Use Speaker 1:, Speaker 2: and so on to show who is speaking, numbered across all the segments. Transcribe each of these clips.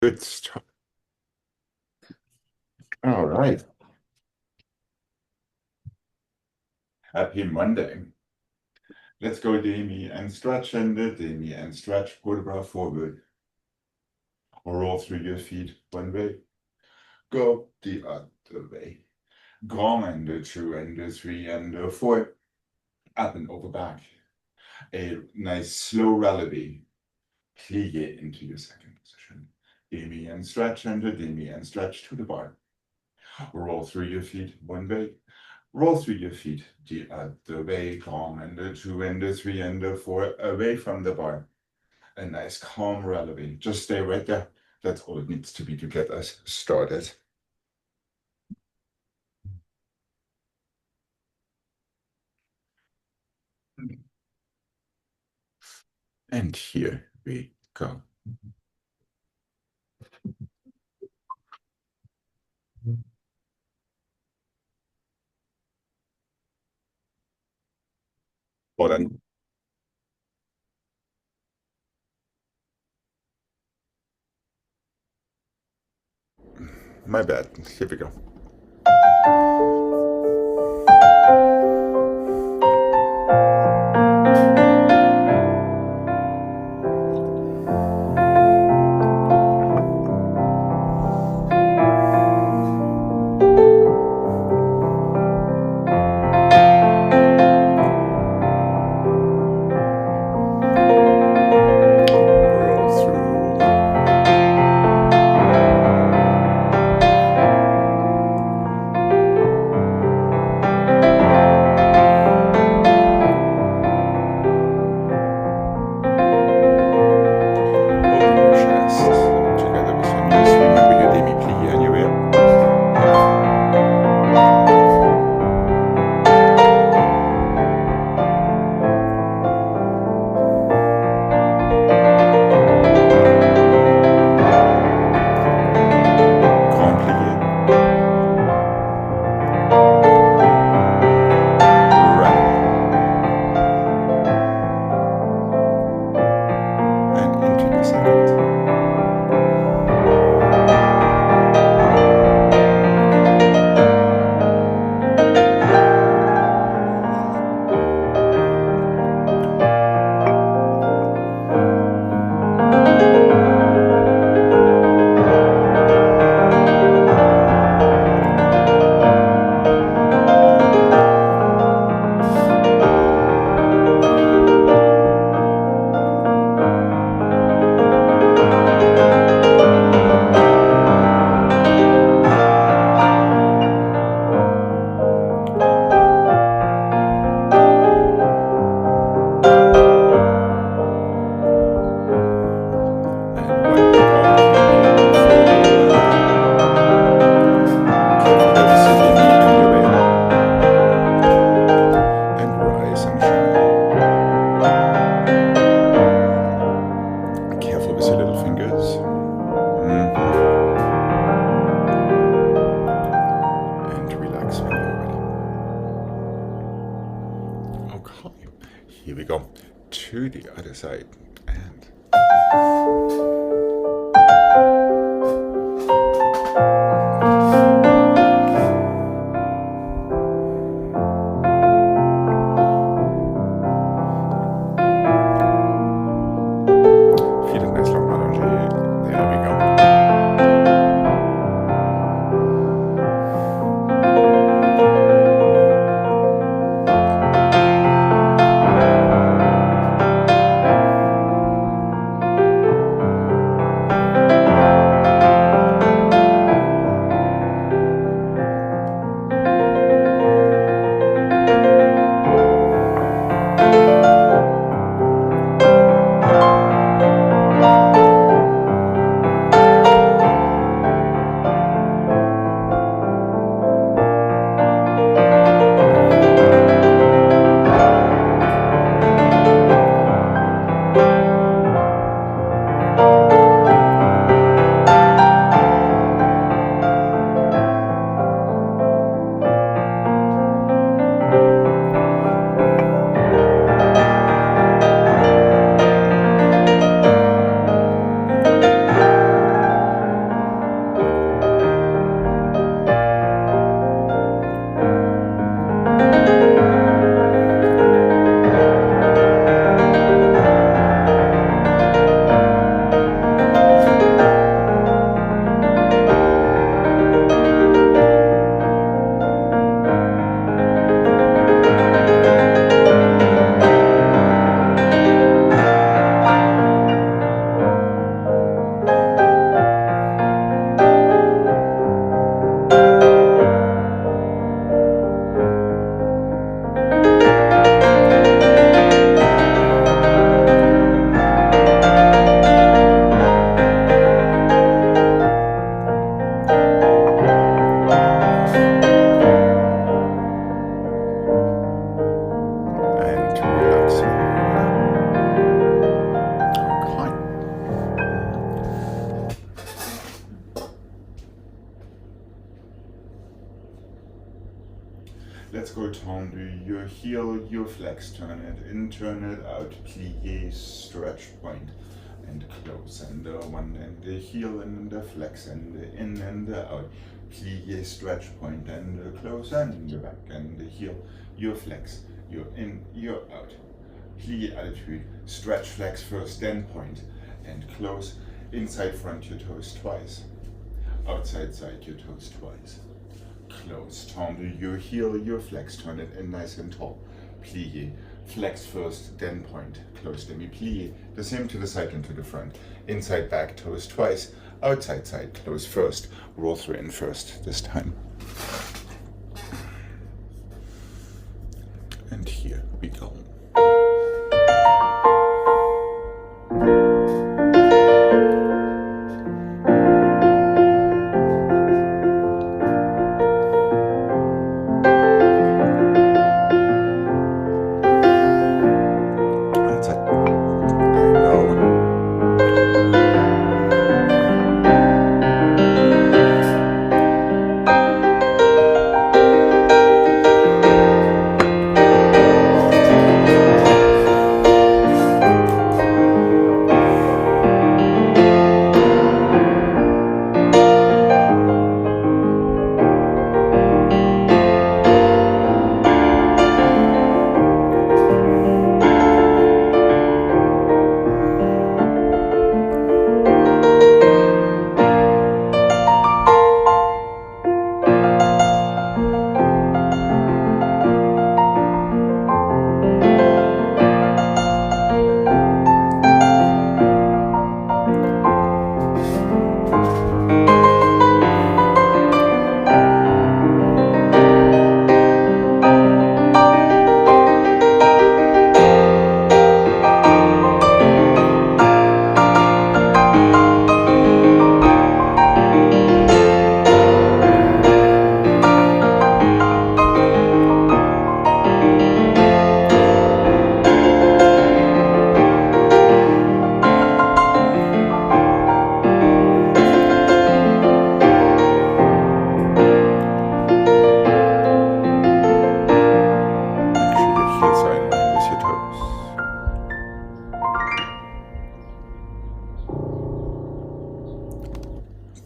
Speaker 1: Good start. All right. Happy Monday. Let's go demi and stretch and demi and stretch. Pull the bra forward. Roll through your feet one way. Go the other way. Grand and the two and the three and the four. Up and over back. A nice slow relevé. Plie into your second position. Demi and stretch and the demi and stretch to the bar. Roll through your feet one way. Roll through your feet the other way, calm, and the two, and the three, and the four, away from the bar. A nice calm relevé. Just stay right there. That's all it needs to be to get us started. And here we go. Well done. My bad. Here we go. Roll through. Open your chest together with your knees. Remember your demi-plie anywhere. Grand plié. Relevé. And into your second. And one grand plié forward. Careful there with your demi anywhere. And rise and shine. Careful with your little fingers. And relax when you're ready. Okay, here we go. To the other side. And feel a nice long allongé. There we go. Let's go tendu, your heel, your flex, turn it in, turn it out, plie, stretch, point, and close, and the one, and the heel, and the flex, and the in, and the out, plie, stretch, point, and the close, and the back, and the heel, your flex, your in, your out, plie, attitude, stretch, flex first, then point, and close, inside front your toes twice, outside side your toes twice. Close, tendu, your heel, your flex, turn it in nice and tall. Plie, flex first, then point. Close, demi plie. The same to the side and to the front. Inside back, toes twice. Outside side, close first. Roll through in first this time. And here we go.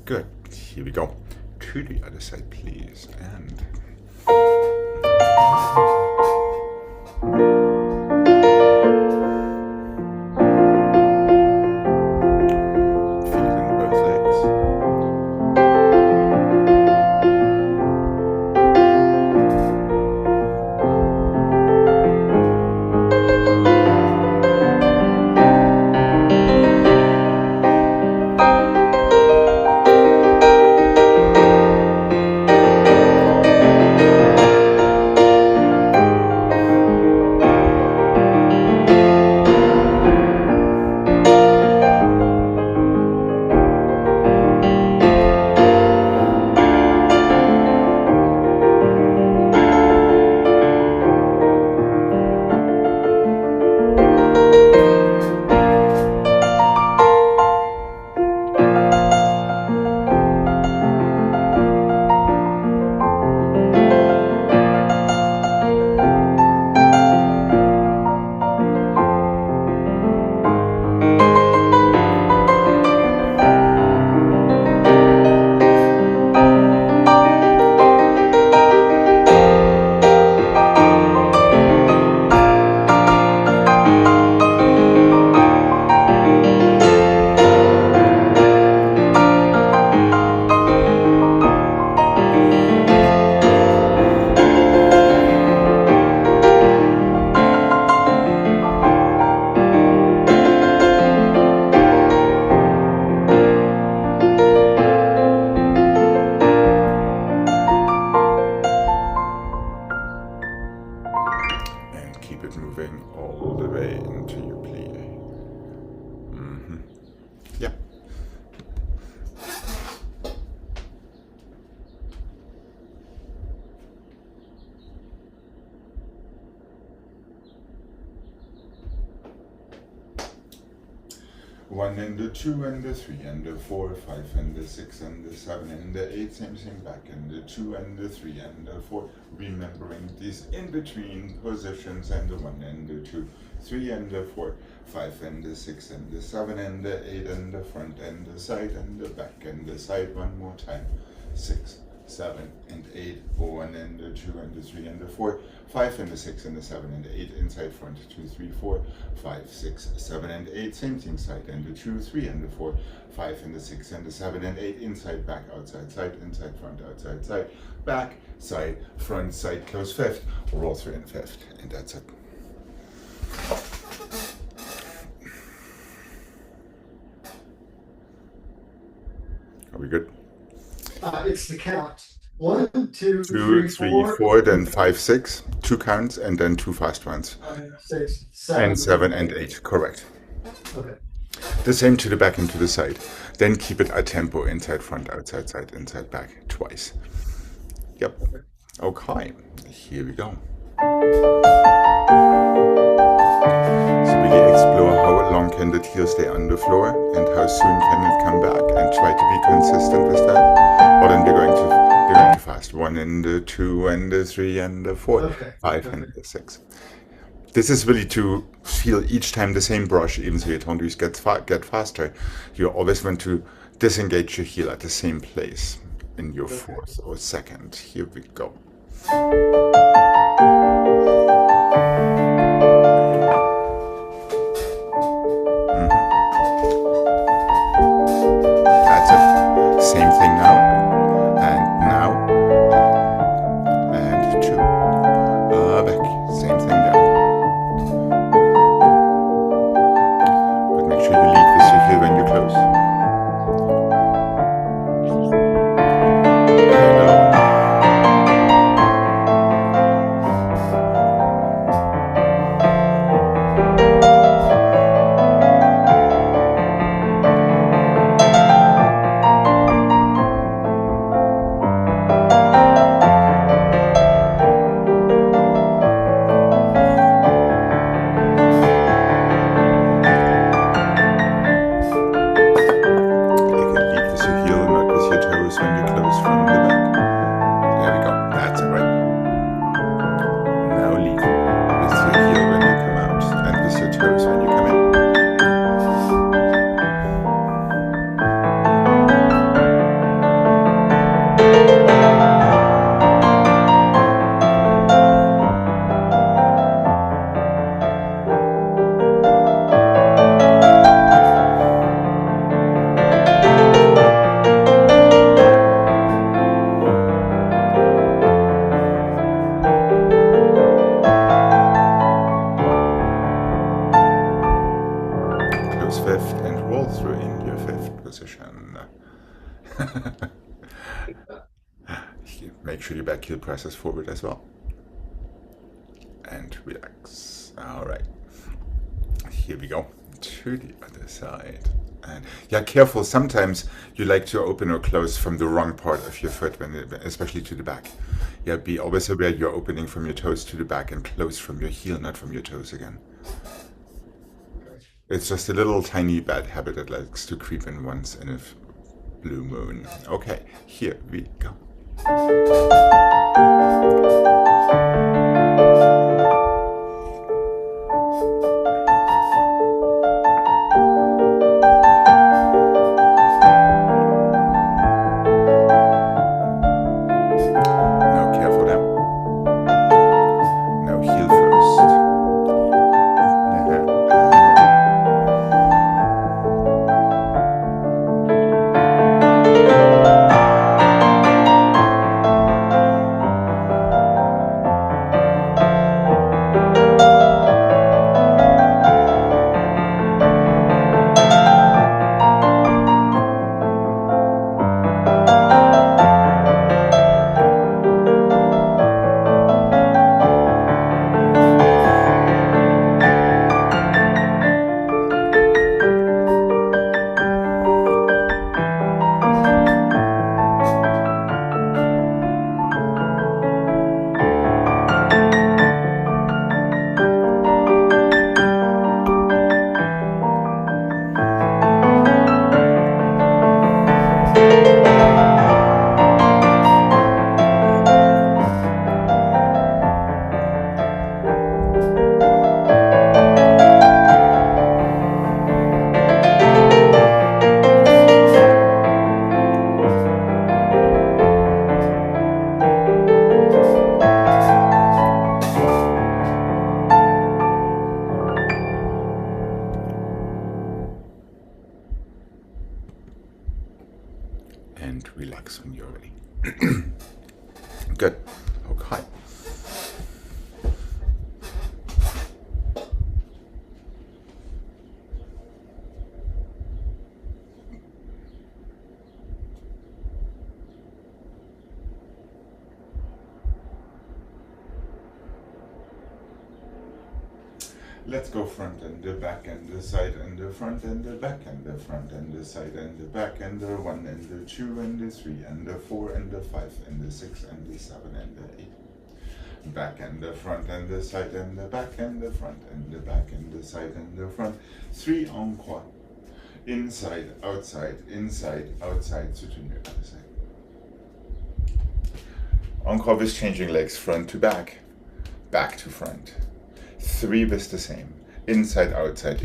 Speaker 1: Good. Here we go. To the other side, please. And feeling both legs. 1 and the 2 and the 3 and the 4, 5 and the 6 and the 7 and the 8, same thing back, and the 2 and the 3 and the 4, remembering these in between positions, and the 1 and the 2, 3 and the 4, 5 and the 6 and the 7 and the 8 and the front and the side and the back and the side, one more time, 6, 7 and 8, 1 and the 2 and the 3 and the 4, 5 and the 6 and the 7 and the 8, inside front, 2, 3, 4, 5, 6, 7 and 8, same thing side, and the 2, 3 and the 4, 5 and the 6 and the 7 and 8, inside, back, outside, side, inside, front, outside, side, back, side, front, side, close fifth, roll through in fifth, and that's it. Are we good?
Speaker 2: It's the count. 1, 2,
Speaker 1: 2, 3, 4, then 5, 6, 2 counts, and then 2 fast ones.
Speaker 2: 6, 7.
Speaker 1: And 7 and 8, correct.
Speaker 2: Okay.
Speaker 1: The same to the back and to the side. Then keep it at tempo, inside, front, outside, side, inside, back, twice. Yep. Okay, here we go. So really explore how long can the heel stay on the floor and how soon can it come back, and try to be consistent with that. Or then we're going too fast. 1 and the 2 and the 3 and the 4, 5 and the 6. This is really to feel each time the same brush, even so you don't use get faster. You always want to disengage your heel at the same place in your fourth or second. Here we go. That's it. Same thing now. And now. And 2. Back. Same thing down. But make sure you lead with your heel when you close. Fifth and roll through in your fifth position. Make sure your back heel presses forward as well. And relax. All right. Here we go. To the other side. And yeah, careful. Sometimes you like to open or close from the wrong part of your foot, especially to the back. Yeah, be always aware you're opening from your toes to the back and close from your heel, not from your toes again. It's just a little tiny bad habit that likes to creep in once in a blue moon. Okay, here we go. Now careful now. Now heel first. and relax when you're ready. Good. Okay. Let's go front and the back and the side and the front and the back and the front and the side and the back and the 1 and the 2 and the 3 and the 4 and the 5 and the 6 and the 7 and the 8. Back and the front and the side and the back and the front and the back and the side and the front. 3 encore. Inside, outside, soutenu, other side. Encore with changing legs, front to back, back to front. 3 with the same. Inside, outside,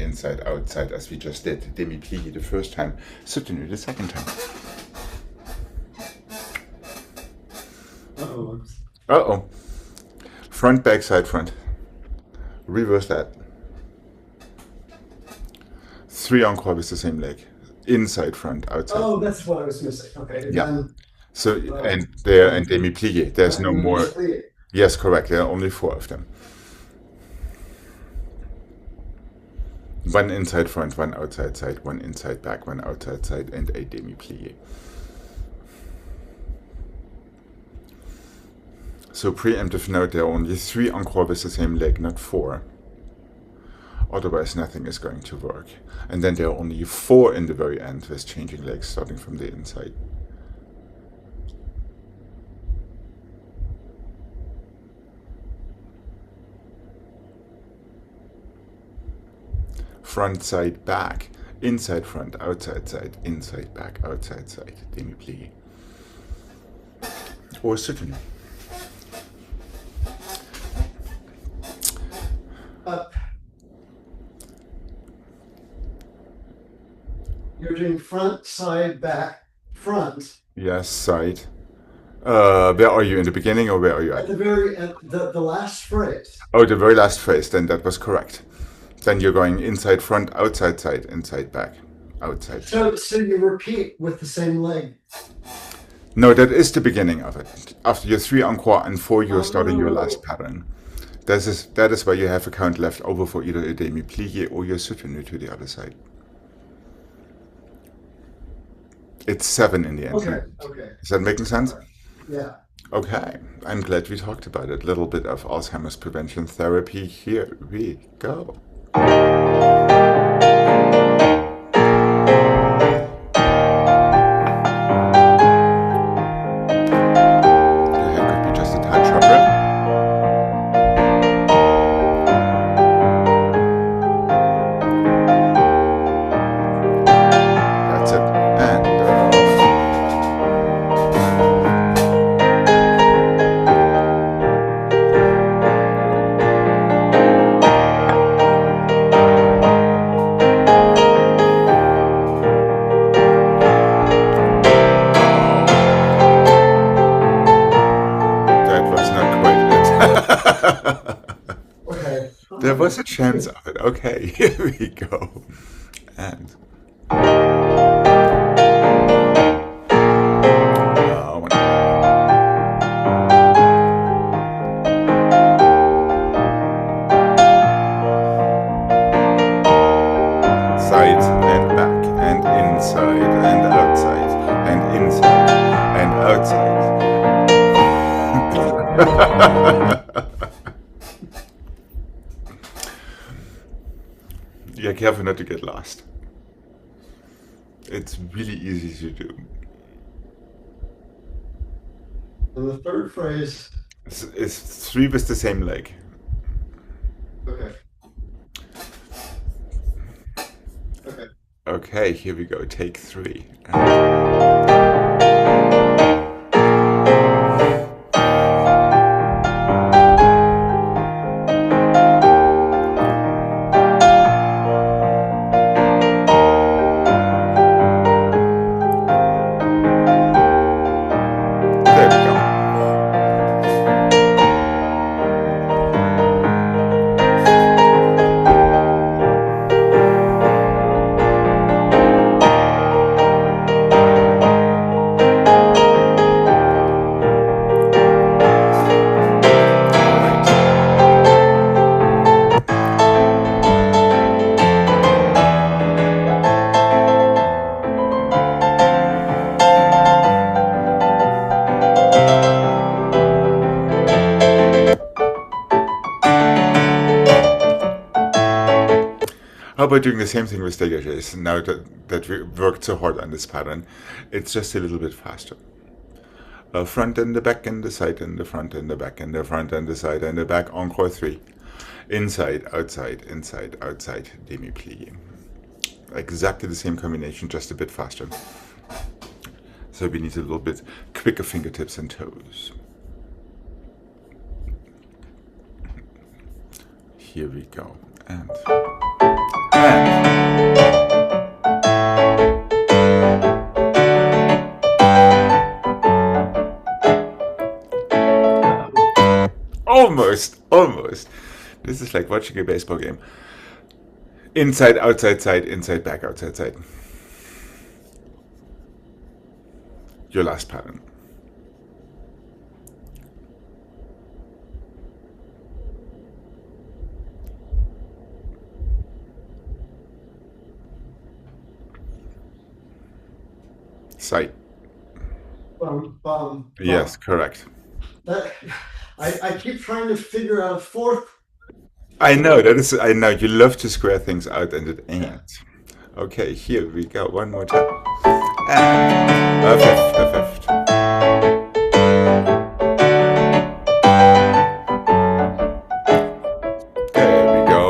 Speaker 1: as we just did. Demi-plie the first time, soutenu the second time.
Speaker 2: Uh-oh.
Speaker 1: Uh-oh. Front, back, side, front. Reverse that. 3 encore with the same leg. Inside, front, outside.
Speaker 2: Oh, that's what I was missing. Okay.
Speaker 1: Yeah.
Speaker 2: Then,
Speaker 1: So, and there, and demi-plie. There's no more.
Speaker 2: demi-plie.
Speaker 1: Yes, correct. There are only 4 of them. 1 inside front, 1 outside side, 1 inside back, 1 outside side, and a demi-plie. So preemptive note, there are only 3 encore with the same leg, not 4. Otherwise nothing is going to work. And then there are only 4 in the very end with changing legs starting from the inside. Front, side, back, inside, front, outside, side, inside, back, outside, side, demi-plie. Or soutenu.
Speaker 2: Up. You're doing front, side, back, front.
Speaker 1: Yes, side. Where are you, in the beginning or where are you
Speaker 2: At
Speaker 1: at?
Speaker 2: the very end, the last phrase.
Speaker 1: Oh, the very last phrase, then that was correct. Then you're going inside, front, outside, side, inside, back, outside.
Speaker 2: So you repeat with the same leg.
Speaker 1: No, that is the beginning of it. After your 3 encore and 4, you're starting your last pattern. That is where you have a count left over for either a demi-plie or your soutenu to the other side. It's 7 in the end.
Speaker 2: Okay. Okay.
Speaker 1: Is that making sense?
Speaker 2: Yeah.
Speaker 1: Okay, I'm glad we talked about it. A little bit of Alzheimer's prevention therapy. Here we go. Your head could be just a touch upper. That's it. And that was not quite it.
Speaker 2: Okay.
Speaker 1: There was a chance of it. Okay, here we go. And sides and back and inside and outside and inside and outside. Yeah, careful not to get lost. It's really easy to do.
Speaker 2: And the third phrase.
Speaker 1: It's 3 with the same leg.
Speaker 2: Okay. Okay.
Speaker 1: Okay, here we go. Take 3. There we go. about doing the same thing with dégagés now that we worked so hard on this pattern? It's just a little bit faster. Front and the back and the side and the front and the back and the front and the side and the back. Encore 3. Inside, outside, demi-plie. Exactly the same combination, just a bit faster. So we need a little bit quicker fingertips and toes. Here we go. And. Almost. This is like watching a baseball game. Inside, outside, side, inside, back, outside, side. Your last pattern. Side.
Speaker 2: Bum.
Speaker 1: Yes, correct.
Speaker 2: I keep trying to figure out a fourth.
Speaker 1: I know you love to square things out, and it ain't. Okay, here we go. One more time. And a fifth. There we go.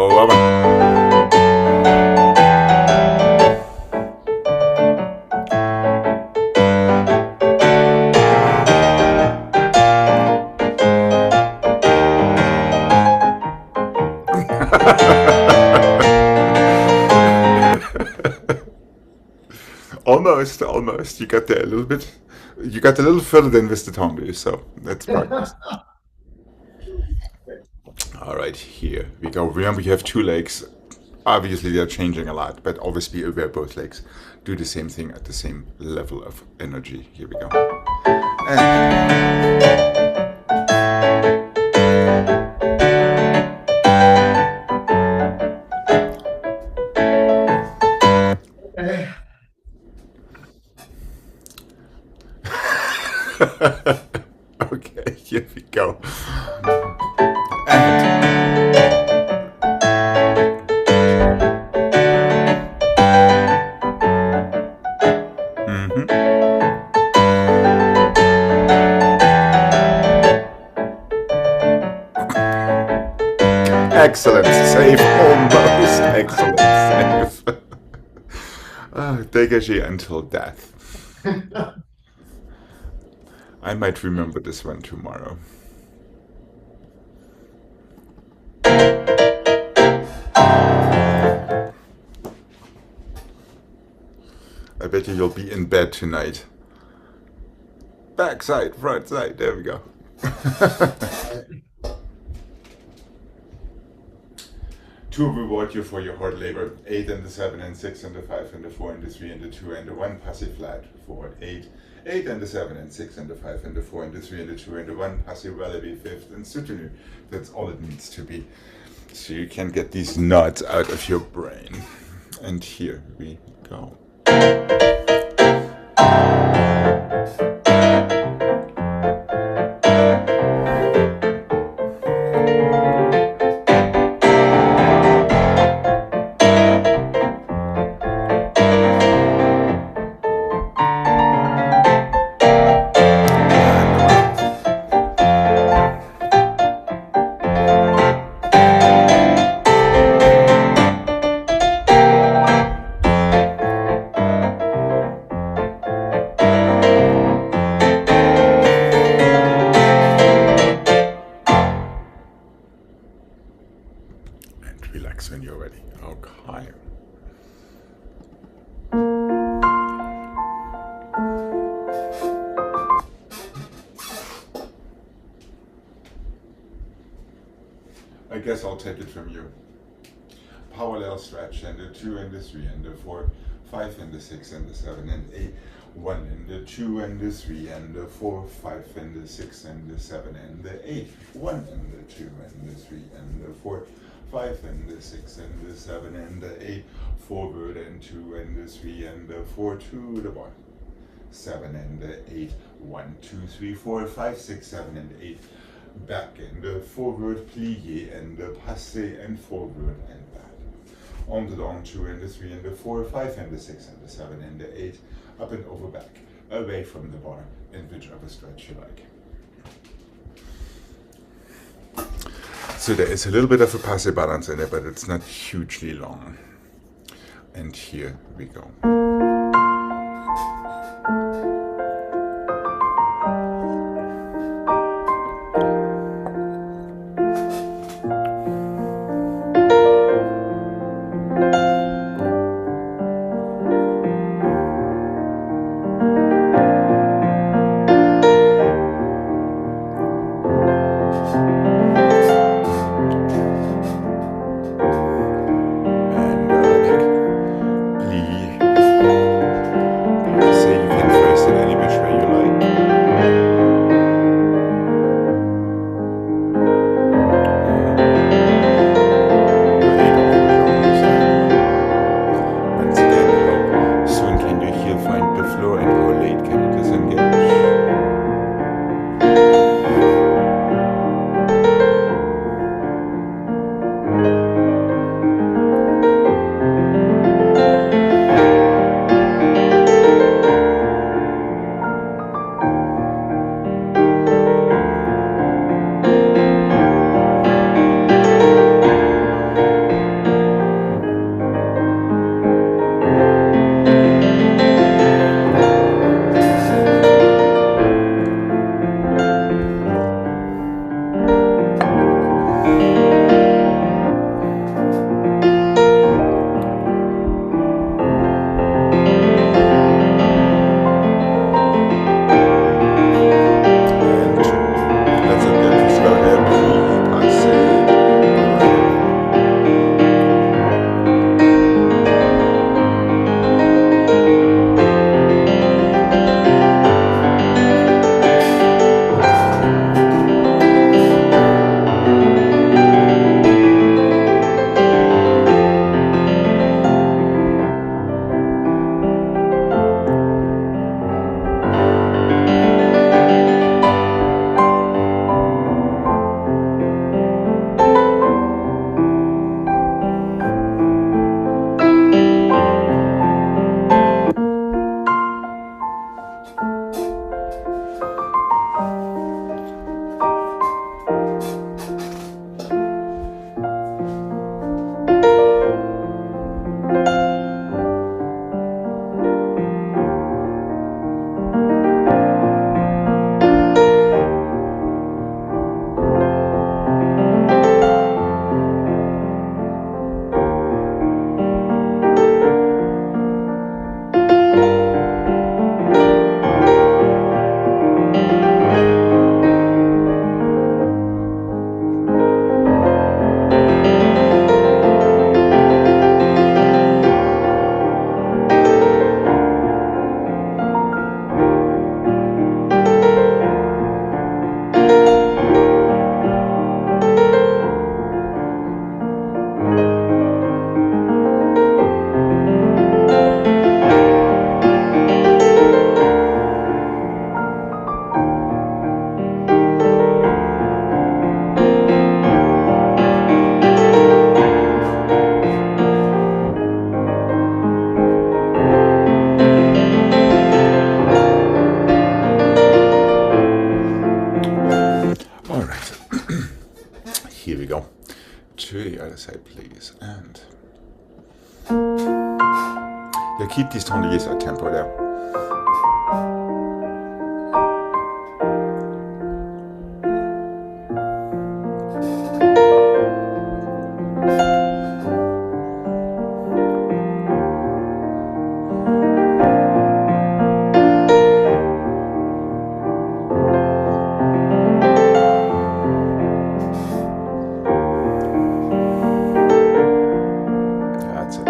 Speaker 1: Almost. You got there a little bit. You got a little further than with the tongue, so that's progress. All right, here we go. Remember, you have 2 legs. Obviously, they're changing a lot, but always be aware both legs do the same thing at the same level of energy. Here we go. Okay, here we go. Excellent save, almost excellent save. Dégagé until death. I might remember this one tomorrow. I bet you'll be in bed tonight. Back side, front side, there we go. To reward you for your hard labor, 8 and the 7 and 6 and the 5 and the 4 and the 3 and the 2 and the 1, passive flat, forward 8. 8 and the 7 and 6 and the 5 and the 4 and the 3 and the 2 and the 1, passive relevé, 5th and soutenu. That's all it needs to be. So you can get these knots out of your brain. And here we go. Relax when you're ready. Okay. I guess I'll take it from you. Parallel stretch and the 2 and the 3 and the 4, 5 and the 6 and the 7 and 8, 1 and the 2 and the 3 and the 4, 5 and the 6 and the 7 and the 8, 1 and the 2 and the 3 and the 4, 5 and the 6 and the 7 and the 8, forward and 2 and the 3 and the 4 to the 1, 7 and the 8, 1, 2, 3, 4, 5, 6, 7 and 8, back and the forward plie and the passé and forward and back. On the long, 2 and the 3 and the 4, 5 and the 6 and the 7 and the 8, up and over back, away from the bar, in whichever stretch you like. So there is a little bit of a passive balance in it, but it's not hugely long. And here we go. To the other side, please. And you keep these tonaliers at tempo there. That's it.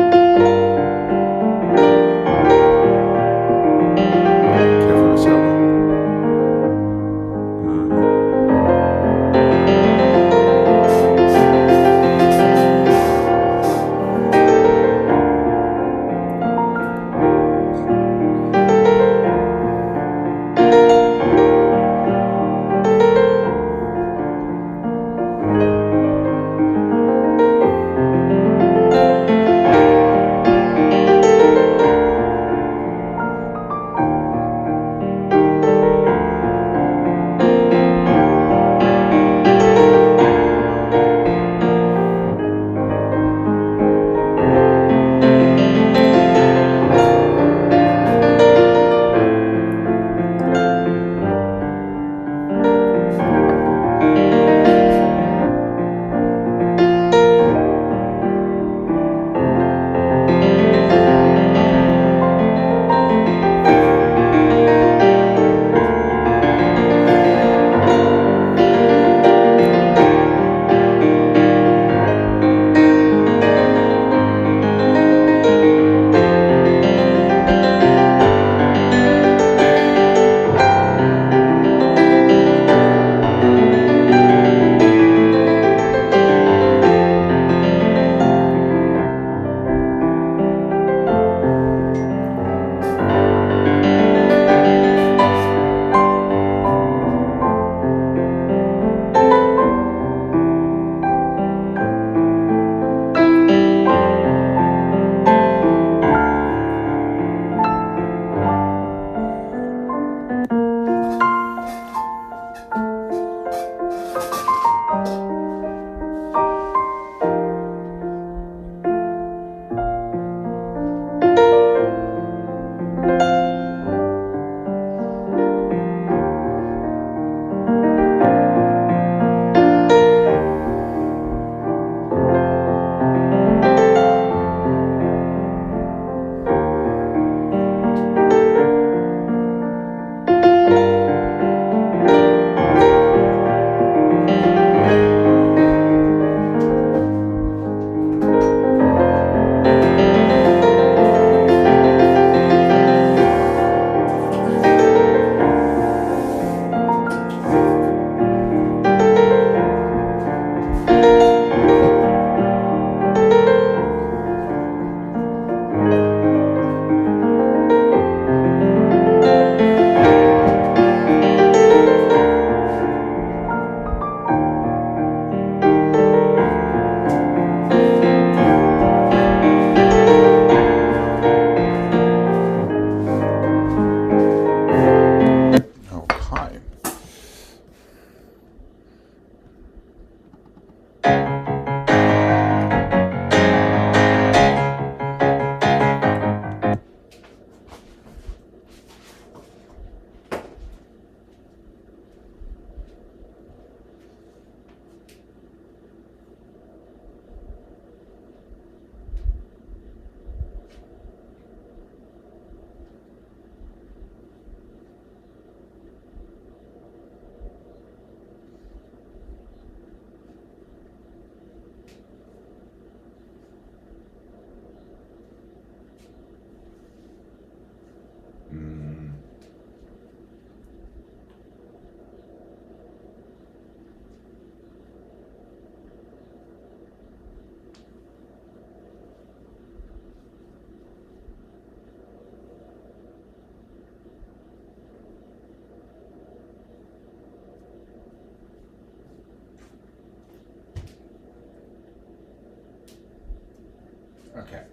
Speaker 1: Okay.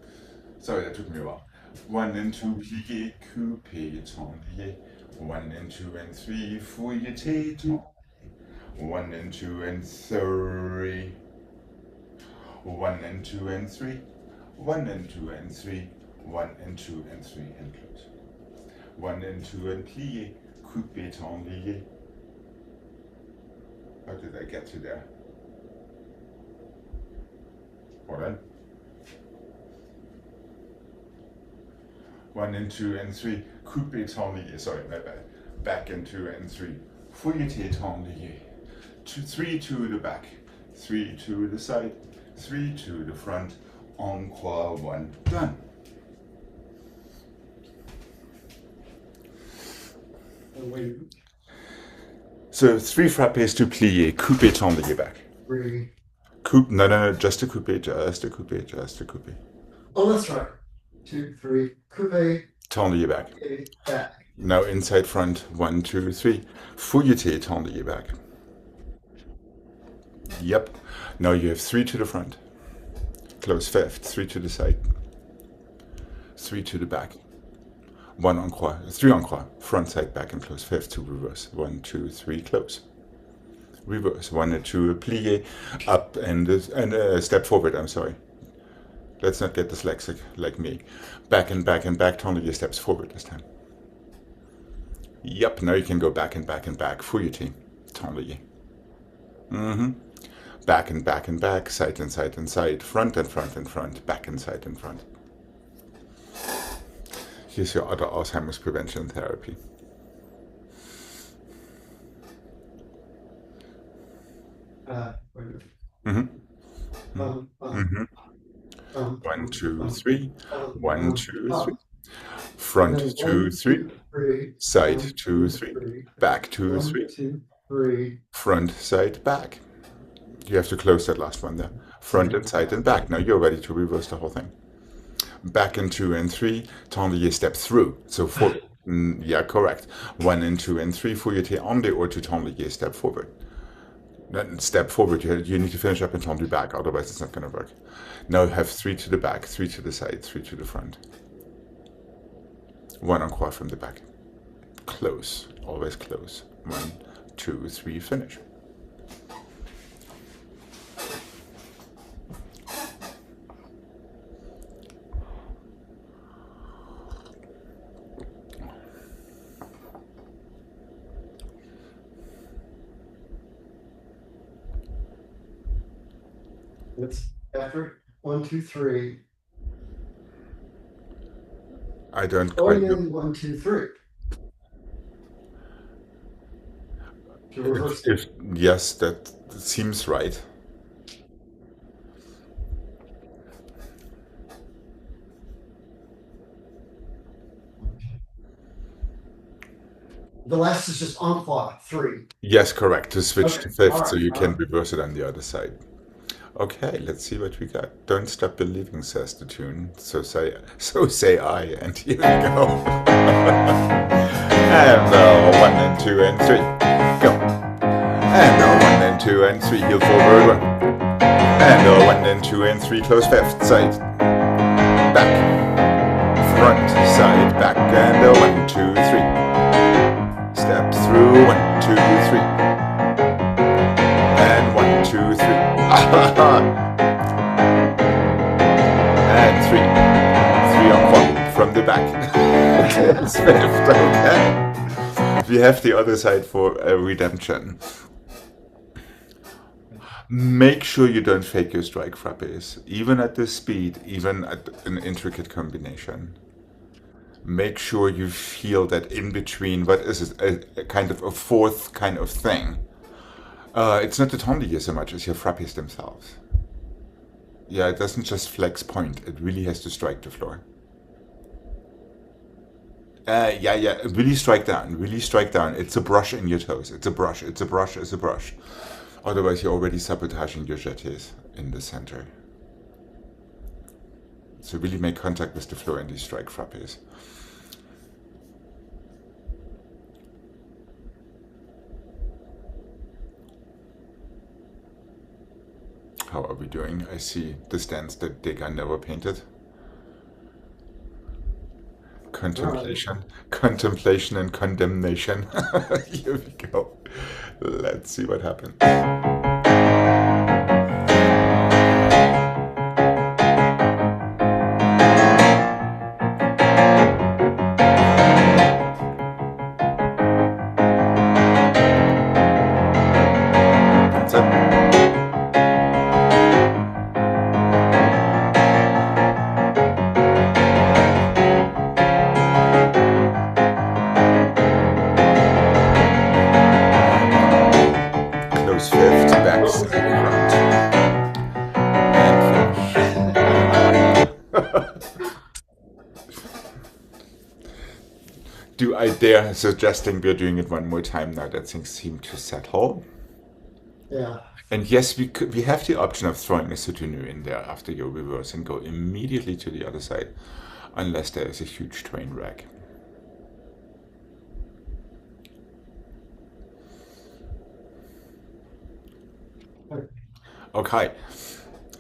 Speaker 1: Sorry, that took me a while. 1 and 2, plié, coupé, tendu. 1 and 2 and 3, fouilleté, tendu. 1 and 2 and 3. 1 and 2 and 3. 1 and 2 and 3. 1 and 2 and 3 and close. 1 and 2 and plié, coupé, tendu. How did I get to there? Hold on. 1 and 2 and 3, coupé, tendu. Sorry, my bad. Back and 2 and 3, fouilleté, tendu. 3 to the back, 3 to the side, 3 to the front, encore 1, done.
Speaker 2: Wait,
Speaker 1: So 3 frappés to plié, coupé, tendu back.
Speaker 2: 3.
Speaker 1: Coupe, no, just a coupé, just a coupé, just a coupé.
Speaker 2: Oh, that's right. 2, 3. Coupe.
Speaker 1: Tendu back.
Speaker 2: Okay, back.
Speaker 1: Now inside front, 1, 2, 3. Fouilleté, tendu back. Yep. Now you have 3 to the front. Close fifth, 3 to the side. 3 to the back. 1 en croix, 3 en croix. Front, side, back, and close fifth to reverse. 1, 2, 3, close. Reverse. 1 and 2, plié, up and step forward. I'm sorry. Let's not get dyslexic like me. Back and back and back. Tendu your steps forward this time. Yep. Now you can go back and back and back. Fouilleté. Tendu. Back and back and back. Side and side and side. Front and front and front. Back and side and front. Here's your other Alzheimer's prevention therapy.
Speaker 2: Wait a minute.
Speaker 1: Mm-hmm. 1, 2, 3. 1, 2, 3. Front 2, 3. Side 2, 3. Back 2, 3.
Speaker 2: 2, 3.
Speaker 1: Front, side, back. You have to close that last one there. Front and side and back. Now you're ready to reverse the whole thing. Back and 2 and 3. Tendu your step through. So 4. Yeah, correct. 1 and 2 and 3. Fouilleté en dehors to tendu your step forward. Step forward, you need to finish up and tendu back, otherwise it's not going to work. Now you have 3 to the back, 3 to the side, 3 to the front. 1 en croix from the back. Close, always close. 1, 2, 3, finish.
Speaker 2: It's after 1, 2, 3.
Speaker 1: I don't
Speaker 2: Oh,
Speaker 1: quite
Speaker 2: yeah,
Speaker 1: know.
Speaker 2: 1, 2, 3. To reverse it.
Speaker 1: Yes, that seems right.
Speaker 2: The last is just encore 3.
Speaker 1: Yes, correct. To switch to
Speaker 2: Okay,
Speaker 1: fifth,
Speaker 2: all
Speaker 1: so
Speaker 2: right,
Speaker 1: you
Speaker 2: all
Speaker 1: can
Speaker 2: right.
Speaker 1: reverse it on the other side. Okay, let's see what we got. Don't stop believing, says the tune. So say I, and here we go. And 1 and 2 and 3, go. And 1 and 2 and 3, heel forward 1. And 1 and 2 and 3, close fifth, side, back, front, side, back, and 1, 2, 3. Step through, 1, 2, 3. And 1, 2, 3. And 3. 3 on 1 from the back. It's fifth, okay. We have the other side for redemption. Make sure you don't fake your strike frappes, even at this speed, even at an intricate combination. Make sure you feel that in between, what is it, a kind of a fourth kind of thing. It's not the tendu here so much as your frappes themselves. Yeah, it doesn't just flex point, it really has to strike the floor. Yeah, really strike down, really strike down. It's a brush in your toes, it's a brush, it's a brush, it's a brush. Otherwise you're already sabotaging your jetés in the center. So really make contact with the floor in these strike frappes. How are we doing? I see the stance that Degas never painted. contemplation and condemnation. Here we go. Let's see what happens. That's it. Close fifth, back side front. And finish. Do I dare suggesting we're doing it one more time now that things seem to settle?
Speaker 2: Yeah.
Speaker 1: And yes, we have the option of throwing a soutenu in there after your reverse and go immediately to the other side, unless there is a huge train wreck. Okay,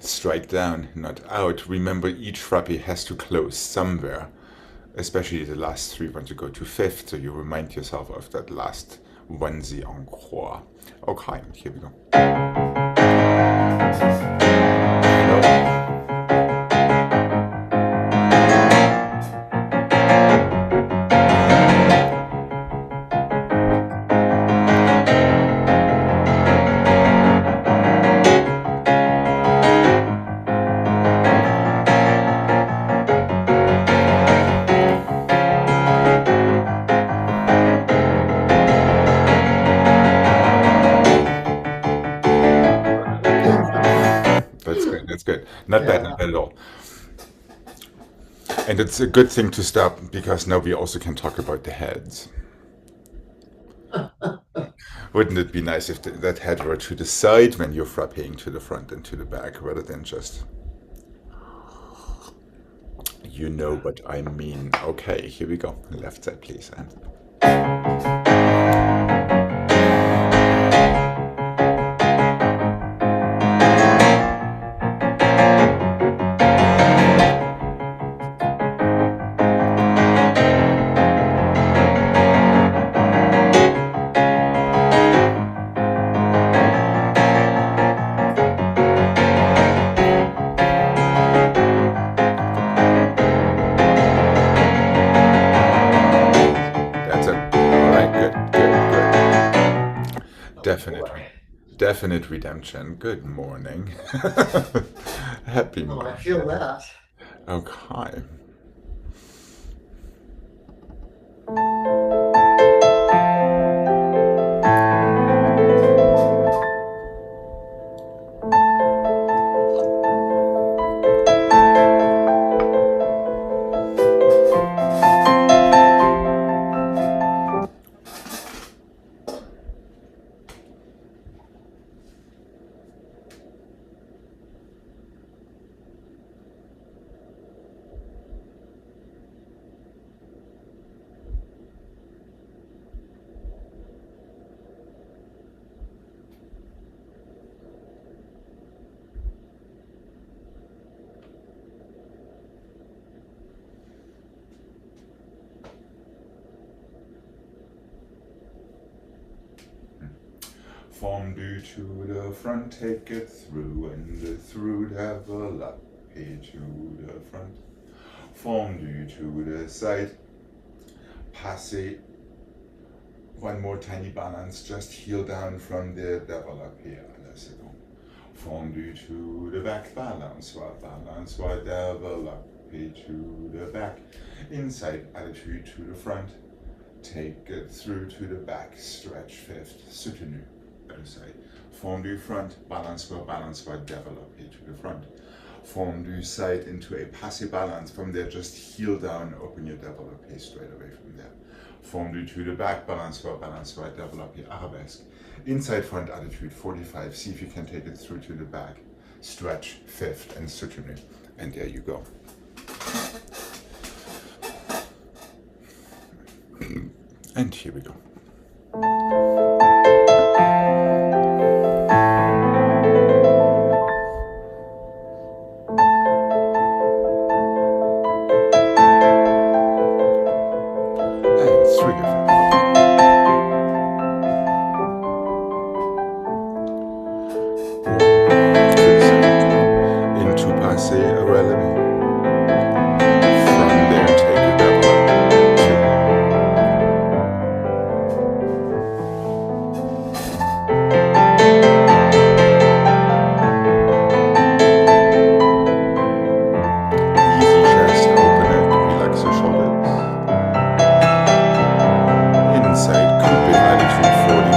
Speaker 1: strike down, not out. Remember, each frappe has to close somewhere, especially the last three want to go to fifth, so you remind yourself of that last onesie en croix. Okay, here we go. That's good. Not bad, not bad at all. And it's a good thing to stop because now we also can talk about the heads. Wouldn't it be nice if that head were to the side when you're frapping to the front and to the back rather than just. You know what I mean. Okay, here we go. Left side, please. And. Definite redemption. Good morning. Happy morning.
Speaker 2: I feel that.
Speaker 1: Okay. Fondue to the front, take it through, and through develop to the front. Fondue to the side, passé. One more tiny balance, just heel down from the développé à la seconde. Fondue to the back, balance, while développé to the back. Inside attitude to the front, take it through to the back, stretch fifth, soutenu. Other side. Fondue front, balance while développé to the front. Fondue side into a passé balance. From there, just heel down, open your développé straight away from there. Fondue to the back, balance while développé arabesque. Inside front attitude 45. See if you can take it through to the back. Stretch fifth and soutenu. And there you go. And here we go. Attitude 45.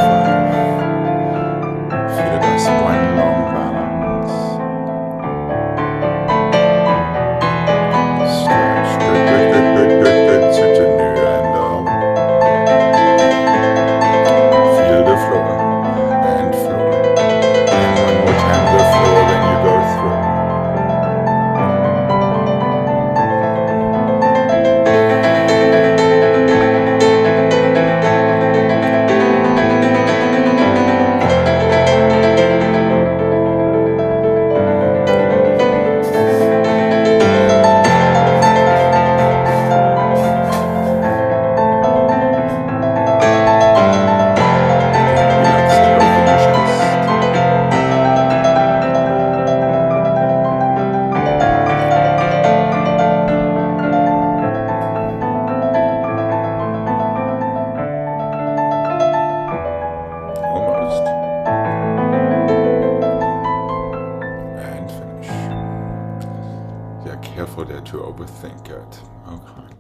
Speaker 1: Feel it as one long balance. Stretch. Good, good, good, good, good, good. Soutenue and feel the floor and floor. And one more time the floor when you go through. Relax and open your chest. Almost. And finish. Yeah, careful there to overthink it. Okay.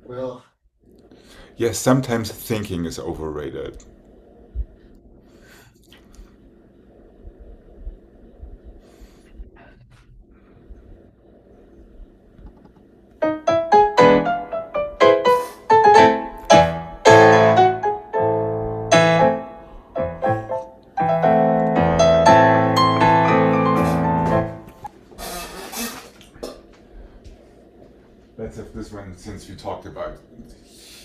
Speaker 2: Well,
Speaker 1: Yes, sometimes thinking is overrated. Let's have this one since we talked about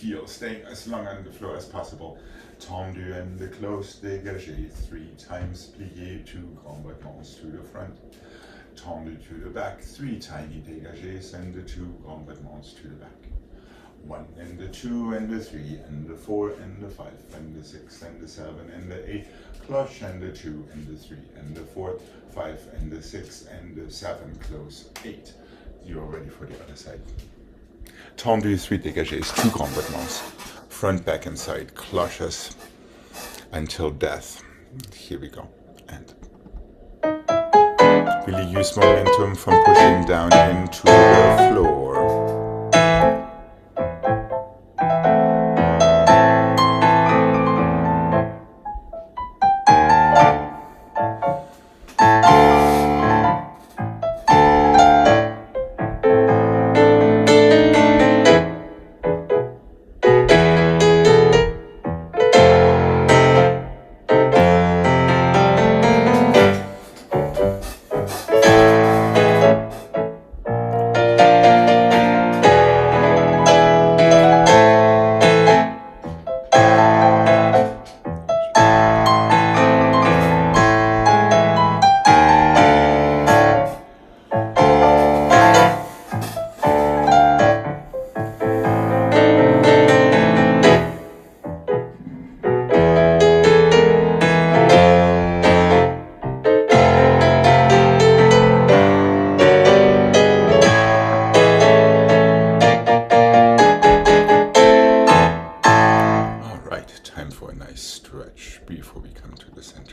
Speaker 1: heel staying as long on the floor as possible. Tendu and the close dégagé 3 times plié, 2 grands battements to the front. Tendu to the back, 3 tiny dégagés and the 2 grands battements to the back. 1 and the 2 and the 3 and the 4 and the 5 and the 6 and the 7 and the 8. Cloche and the 2 and the 3 and the 4, 5 and the 6 and the 7. Close 8. You are ready for the other side. Tendu 3 dégagés, 2 grands battements, front, back, and side, cloches until death. Here we go. And really use momentum from pushing down into the floor. Time for a nice stretch before we come to the center.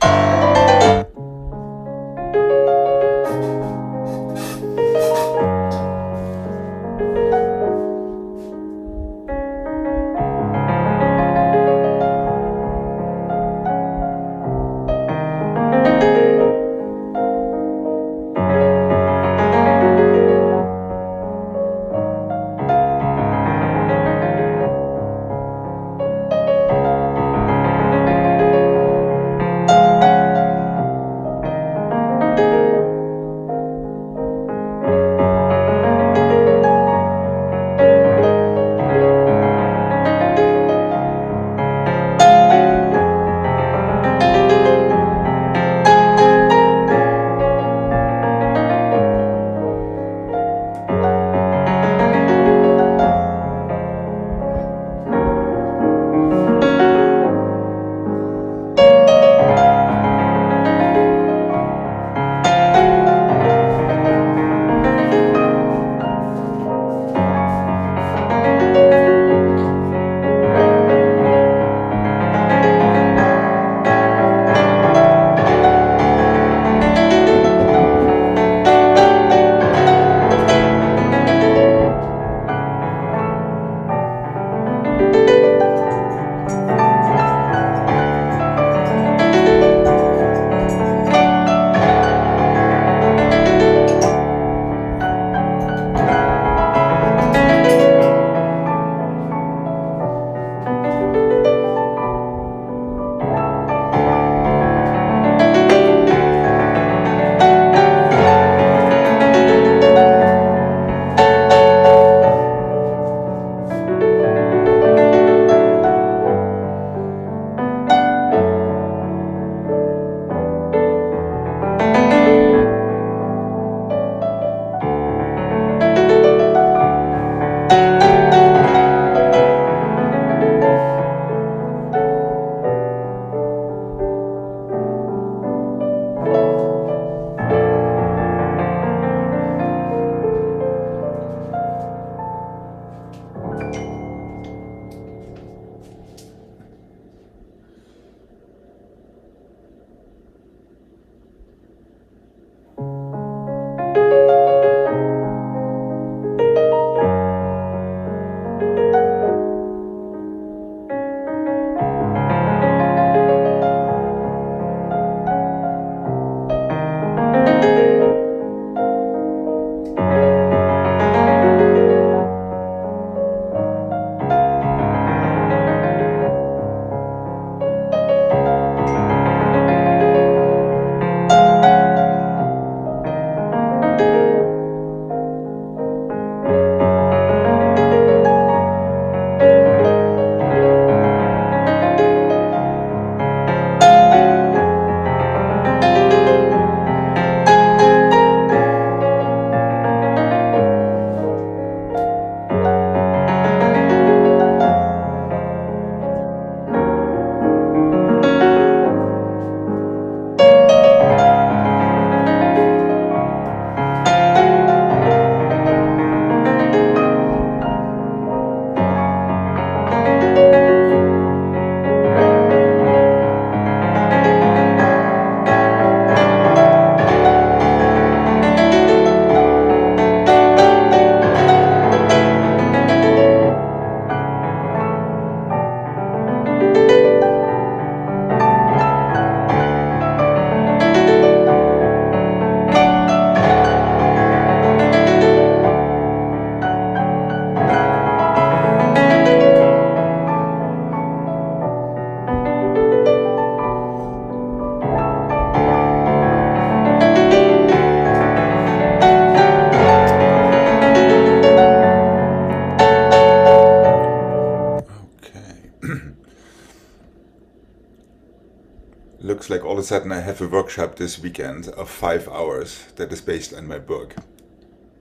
Speaker 1: looks like all of a sudden I have a workshop this weekend of 5 hours that is based on my book.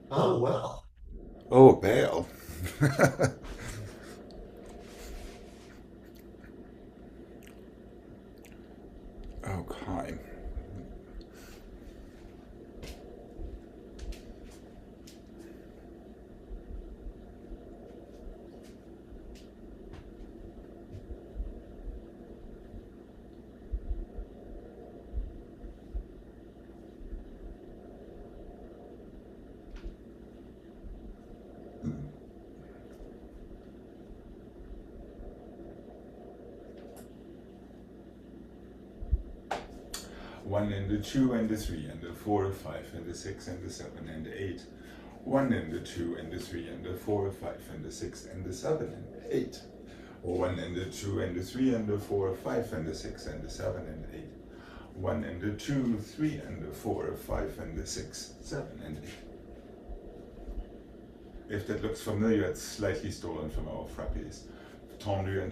Speaker 2: Oh, well.
Speaker 1: Oh, Bale. Okay. One and the two and the three and the four, five and the six and the seven and the eight. One and the two and the three and the four, five and the six and the seven and the eight. One and the two and the three and the four, five and the six and the seven and the eight. One and the two, three and the four, five and the six, seven and eight. If that looks familiar, it's slightly stolen from our frappés. Tendu and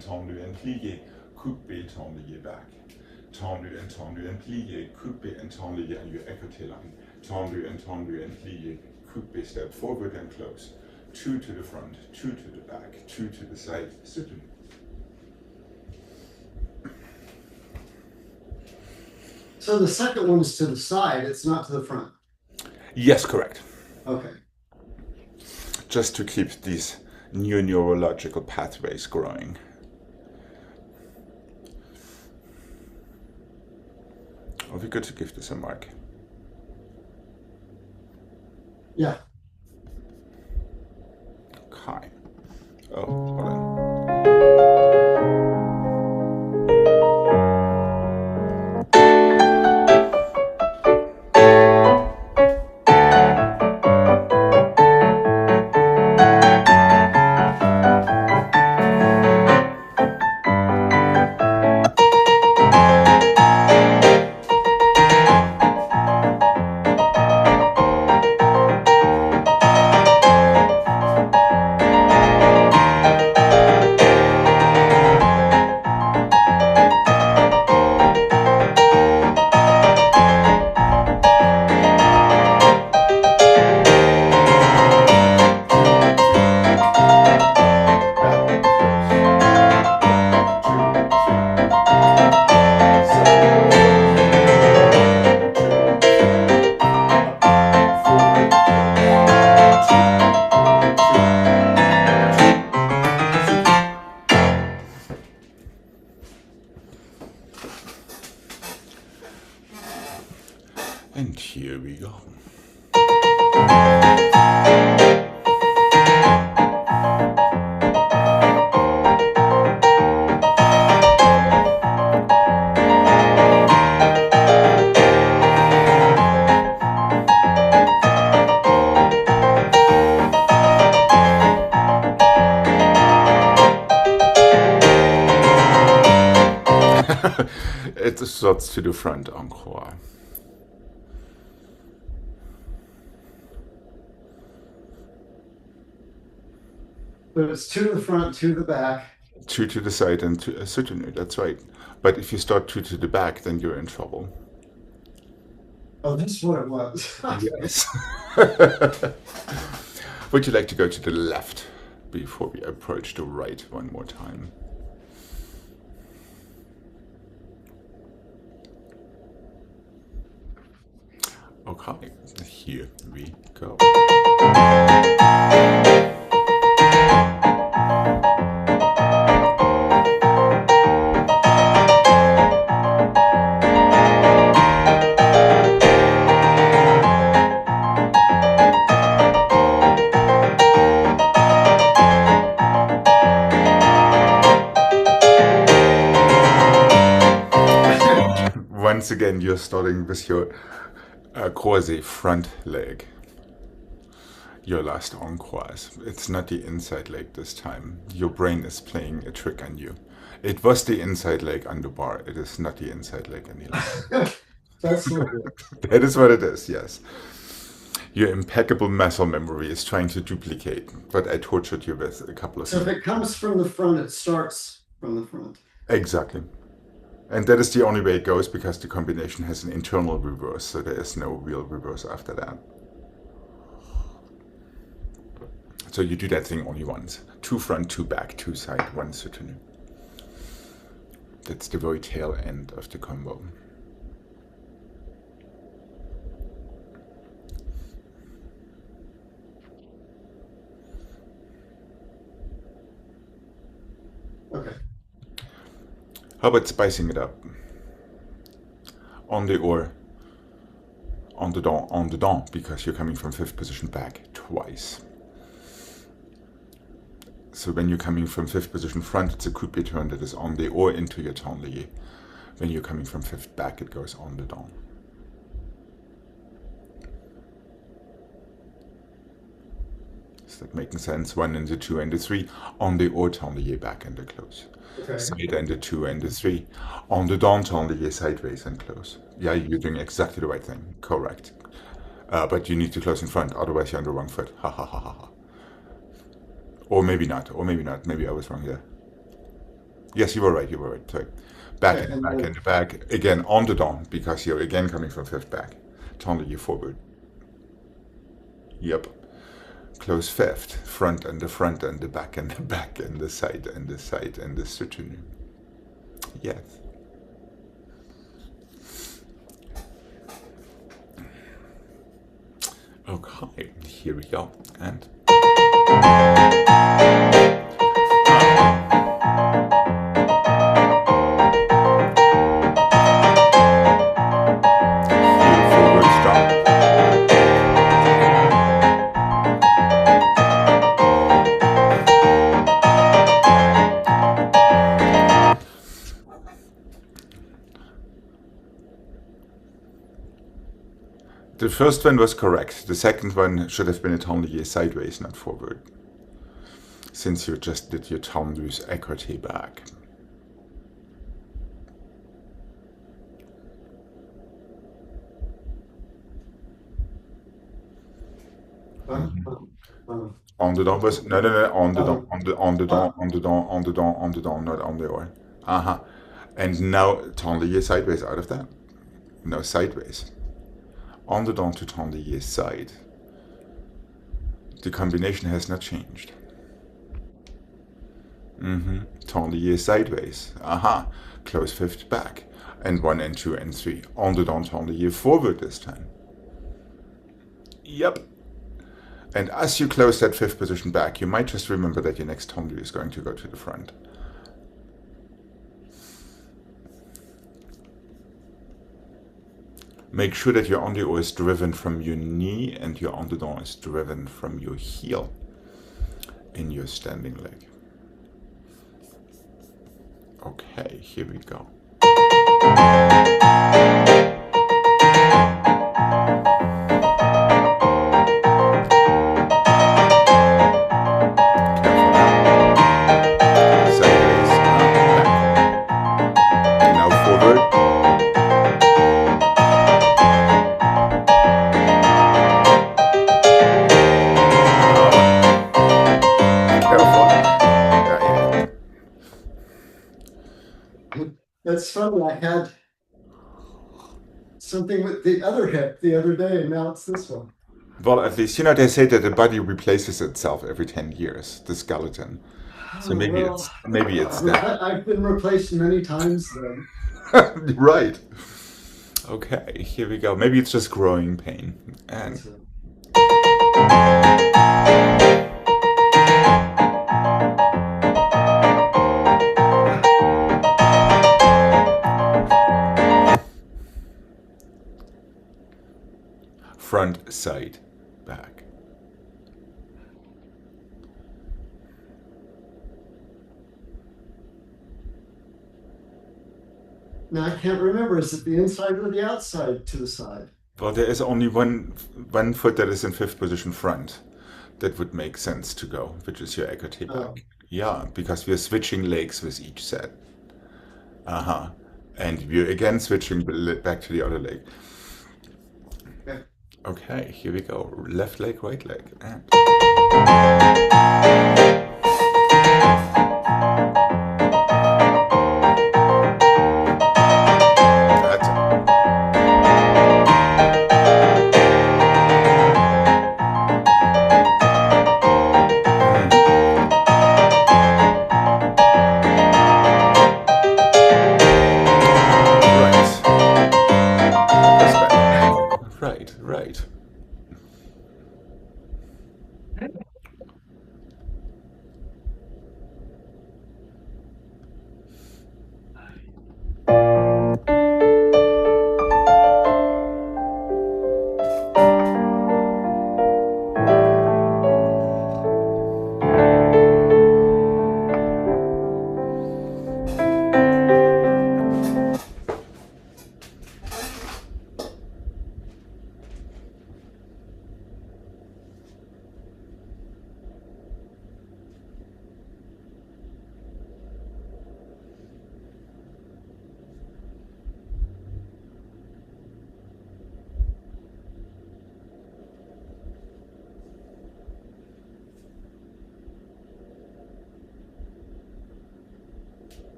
Speaker 1: plié, coupé, tendu back. Tendu and plié, coupé and tendu and your écoute line. Tendu and plié, coupé, step forward and close. Two to the front, two to the back, two to the side, soutenu.
Speaker 2: So the second one is to the side, it's not to the front.
Speaker 1: Yes, correct.
Speaker 2: Okay.
Speaker 1: Just to keep these new neurological pathways growing. Or we could give this a mark.
Speaker 2: Yeah.
Speaker 1: Okay. Oh, hold on. And here we go. It starts to the front encore.
Speaker 2: But it's two to the front, two to the back.
Speaker 1: Two to the side and two, soutenu, that's right. But if you start two to the back, then you're in trouble.
Speaker 2: Oh, that's what it was.
Speaker 1: Yes. Would you like to go to the left before we approach the right one more time? Okay, here we go. Once again, you're starting with your croisé front leg. Your last encroise. It's not the inside leg this time. Your brain is playing a trick on you. It was the inside leg on the bar. It is not the inside leg any longer.
Speaker 2: That's so good.
Speaker 1: That is what it is, yes. Your impeccable muscle memory is trying to duplicate what I tortured you with a couple of
Speaker 2: So if
Speaker 1: times.
Speaker 2: it comes from the front, it starts from the front.
Speaker 1: Exactly. And that is the only way it goes because the combination has an internal reverse, so there is no real reverse after that. So you do that thing only once. 2 front, 2 back, 2 side, 1 soutenu. That's the very tail end of the combo.
Speaker 2: Okay.
Speaker 1: How about spicing it up? On the or, on the don, because you're coming from 5th position back twice. So when you're coming from 5th position front, it's a coup de turn that is on the or into your ton lié. When you're coming from 5th back, it goes on the don. Is that making sense? 1 and the 2 and the 3 on the or ton lié back and the close.
Speaker 2: Okay.
Speaker 1: Side and the 2 and the 3 on the don ton lié sideways and close. Yeah, you're doing exactly the right thing. Correct. But you need to close in front, otherwise you're on the wrong foot. Ha ha ha ha ha. Or maybe not. Or maybe not. Maybe I was wrong there. Yes, you were right. You were right. Sorry. Back
Speaker 2: Yeah,
Speaker 1: and
Speaker 2: and
Speaker 1: back
Speaker 2: then-
Speaker 1: and the back. Again, on the don, because you're again coming from 5th back. Ton lié forward. Yep. Close 5th. Front and the front and the back and the back and the side and the side and the soutenu. Yes. Okay, here we go. And forward stop. The first one was correct. The second one should have been a ton lié sideways, not forward. Since you just did your tendus écarté back. On the don was no, on the don, on the don, on the don, on the don, on the don, not on the or. Uh-huh. And now ton lié sideways out of that. No, sideways. On the don to ton lié side. The combination has not changed. Ton lié sideways. Aha. Close 5th back. And 1 and 2 and 3. On the don ton lié forward this time. Yep. And as you close that 5th position back, you might just remember that your next tendu is going to go to the front. Make sure that your on the or is driven from your knee and your on the don is driven from your heel in your standing leg. Okay, here we go.
Speaker 2: That's funny. I had something with the other hip the other day, and now it's this one.
Speaker 1: Well, at least, you know, they say that the body replaces itself every 10 years, the skeleton. So maybe it's that.
Speaker 2: I've been replaced many times then.
Speaker 1: Right. Okay, here we go. Maybe it's just growing pain. And front, side, back.
Speaker 2: Now I can't remember. Is it the inside or the outside to the side?
Speaker 1: Well, there is only one foot that is in 5th position front. That would make sense to go, which is your écarté back.
Speaker 2: Oh.
Speaker 1: Yeah, because we are switching legs with each set. Uh-huh. And we're again switching back to the other leg.
Speaker 2: Okay.
Speaker 1: Okay, here we go. Left leg, right leg. And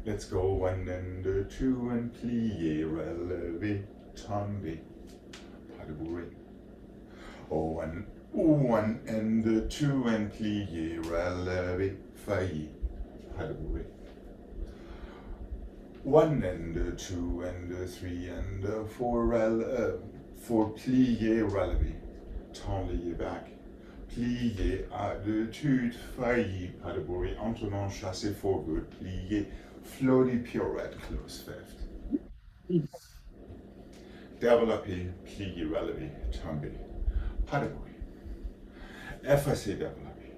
Speaker 1: Let's go 1 and 2 and plié, relevé, tombé, pas de bourrée. Oh, 1 and 2 and plié, relevé, failli, pas de bourrée. 1 and 2 and 3 and 4 plié, relevé, tendez back. Plié, attitude, failli, pas de bruit, entonnoir, chassé, forward, plié, floaty, pirouette, close fifth. Développé, plié, relevé, tombé, pas de bruit. Effacé, développé.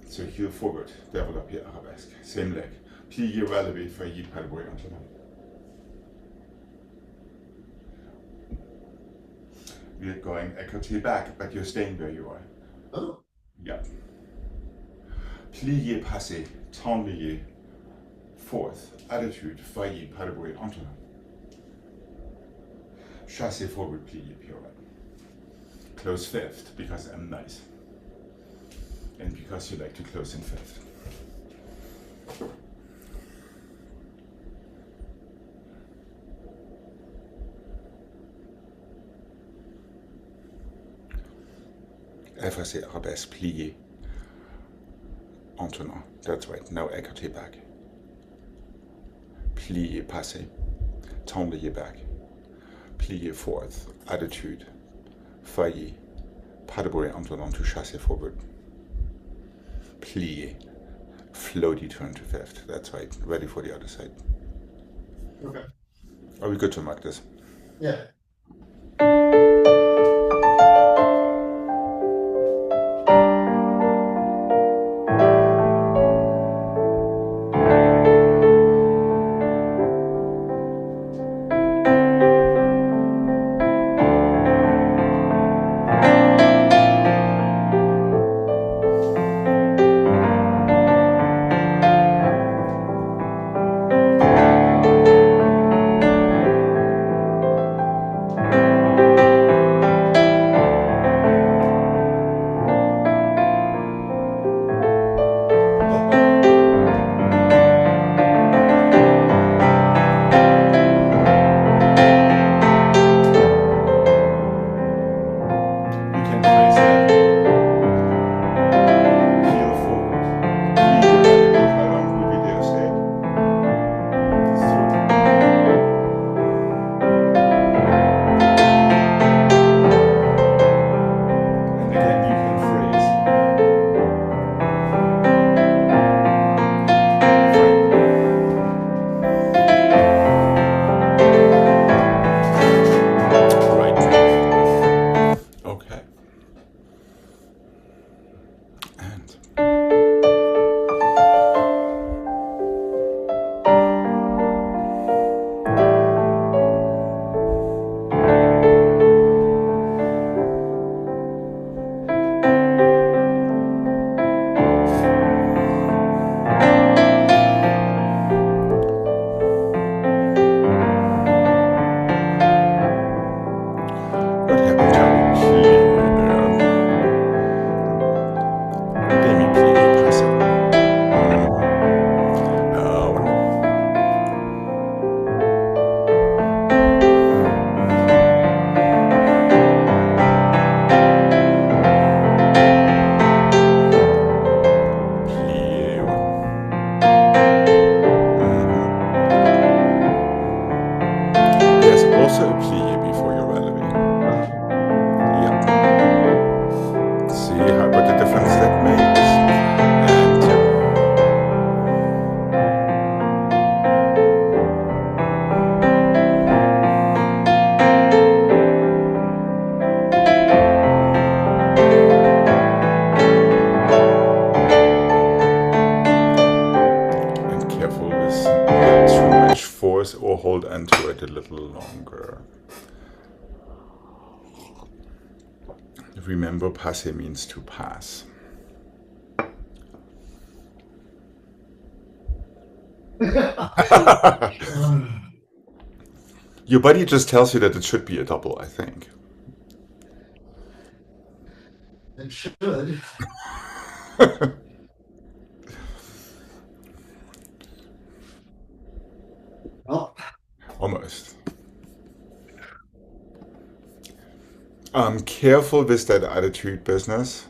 Speaker 1: So heel forward, développé, arabesque, same leg. Plié, relevé, failli, pas de bruit, entonnoir. We're going écarté back, but you're staying where you are.
Speaker 2: Oh,
Speaker 1: Yeah. Plié, passé, tendez, fourth, attitude, failli, pas de bruit, entonnoir. Chassé, forward, plié, pirouette. Close fifth, because I'm nice. And because you like to close in fifth. Effacé, arabesque, plié, entonnoir. That's right. Now écarté back. Plié, passé. Tendez back. Plié, fourth. Attitude. Failli. Pas de bruit, entonnoir to chassé, forward. Plié. Floaty turn to fifth. That's right. Ready for the other side.
Speaker 2: okay.
Speaker 1: Are we good to mark this?
Speaker 2: Yeah.
Speaker 1: You can place that heel forward. Plié, how long will be there? Stay. Through. And again, you can phrase. Right. Okay. And what happened to our plié there? Demi plié passé. One. Plié one. There's also a plié before your relevé. Yeah. See what the difference that makes. And and careful with not too much force or hold onto it a little longer. Remember, passé means to pass. Your body just tells you that it should be a double, I think.
Speaker 2: It should. Oh,
Speaker 1: Almost. Careful with that attitude business.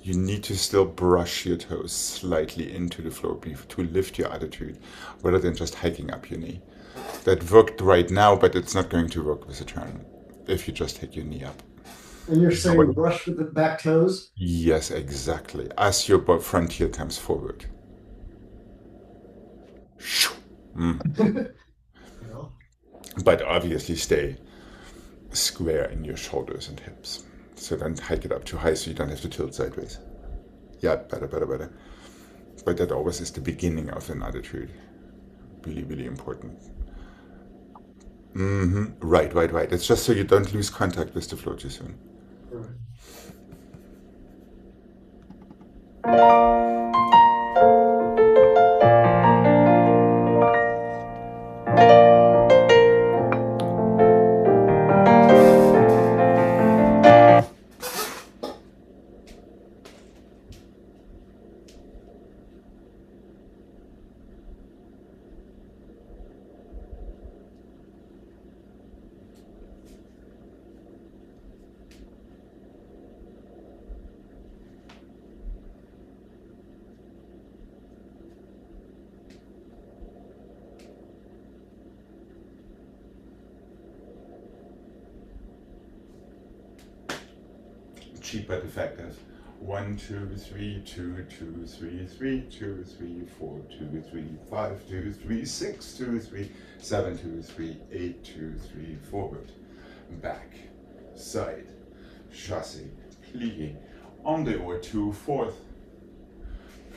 Speaker 1: You need to still brush your toes slightly into the floor to lift your attitude rather than just hiking up your knee. That worked right now, but it's not going to work with a turn if you just take your knee up.
Speaker 2: and you're saying brush with the back toes?
Speaker 1: Yes, exactly. As your front heel comes forward.
Speaker 2: Well,
Speaker 1: But obviously stay square in your shoulders and hips. So don't hike it up too high so you don't have to tilt sideways. Yeah, better, better, better. But that always is the beginning of an attitude. Really, really important. Right, right, right. It's just so you don't lose contact with the floor too soon.
Speaker 2: right.
Speaker 1: Cheap but effective. 1, 2, 3, 2, 2, 3, 3, 2, 3, 4, 2, 3, 5, 2, 3, 6, 2, 3, 7, 2, 3, 8, 2, 3, forward, back, side, chassé, plié, on the or 2, fourth,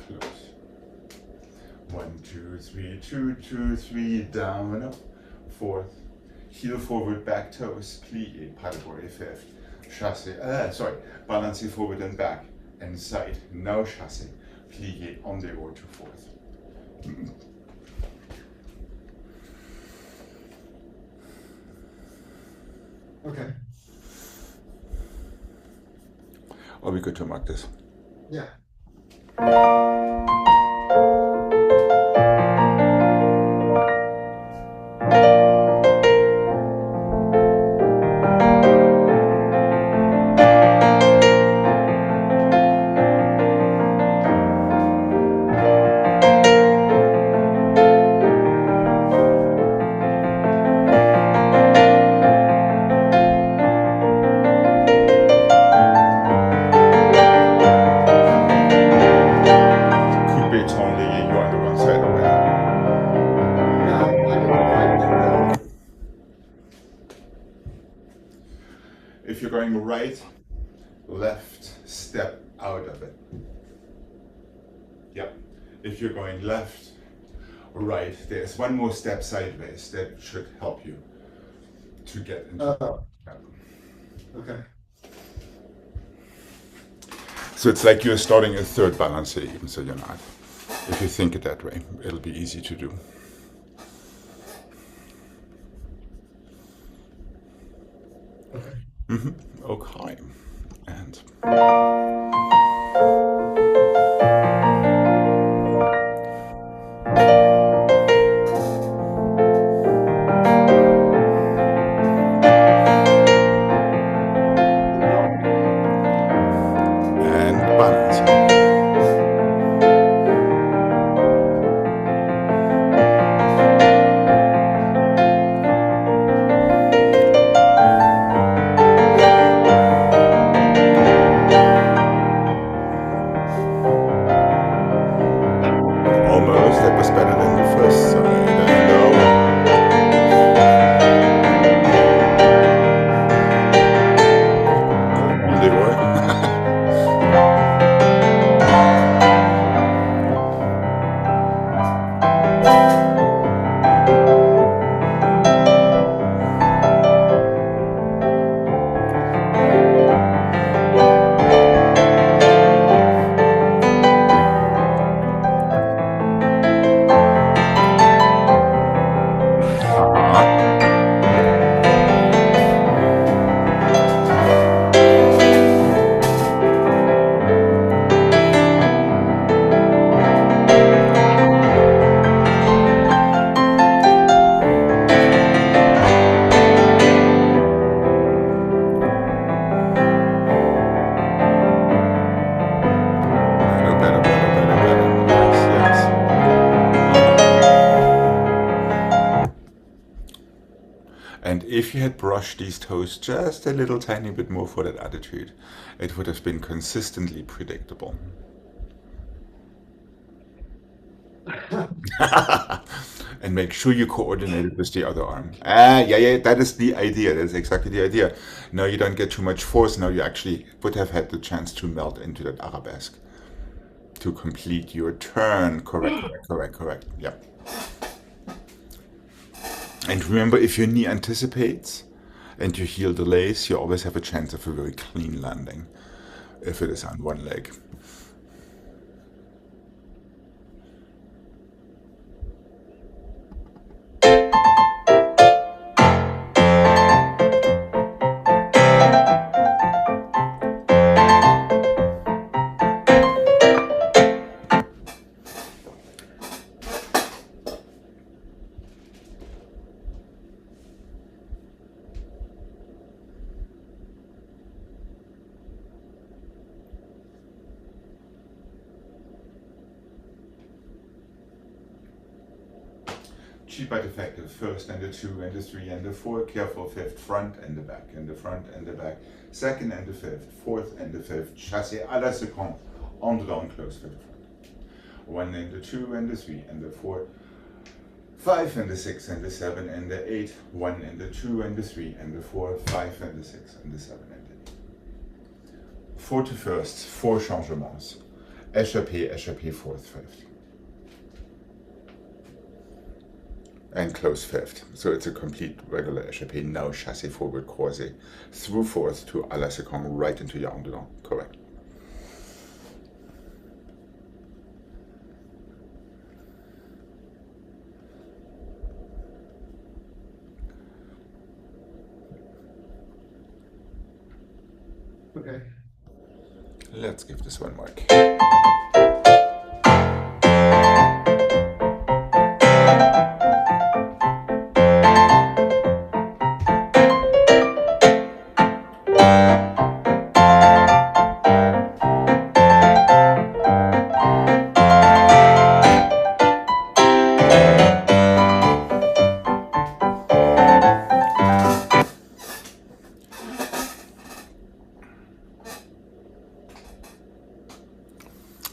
Speaker 1: close. 1, 2, 3, 2, 2, 3, down, up, fourth, heel forward, back toes, plié, pas de bourrée, fifth, chassé, balancez forward and back, and side, now chassé, plié, on the or to fourth.
Speaker 2: Okay.
Speaker 1: Are we good to mark this?
Speaker 2: Yeah.
Speaker 1: Coupe ton lit, you're on the wrong side already.
Speaker 2: Yeah, I didn't quite get that.
Speaker 1: If you're going right, left, step out of it. Yep. If you're going left, right, there's one more step sideways that should help you to get into.
Speaker 2: Oh, okay.
Speaker 1: So it's like you're starting a third balance here, even so you're not. If you think it that way, it'll be easy to do.
Speaker 2: Okay.
Speaker 1: Okay. And balance. if you had brushed these toes just a little tiny bit more for that attitude, it would have been consistently predictable. And make sure you coordinate it with the other arm. Yeah, that is the idea. That's exactly the idea. Now you don't get too much force. Now you actually would have had the chance to melt into that arabesque to complete your turn. Correct. Yep. And remember, if your knee anticipates and your heel delays, you always have a chance of a very clean landing if it is on one leg. Cheap but effective. First and the 2 and the 3 and the 4. Careful fifth, front and the back, and the front and the back. Second and the 5th, fourth and the 5th. Chassé à la seconde. On the down, close for the front. 1 and the 2 and the 3 and the 4. 5 and the 6 and the 7 and the 8. 1 and the 2 and the 3 and the 4. 5 and the 6 and the 7 and the 8. 4 to first, 4 changements. Échappé, fourth, fifth. And close fifth. So it's a complete regular échappé, now chassé forward croisé, through fourth to à la seconde, right into your en dedans. Correct.
Speaker 2: Okay.
Speaker 1: Let's give this one more.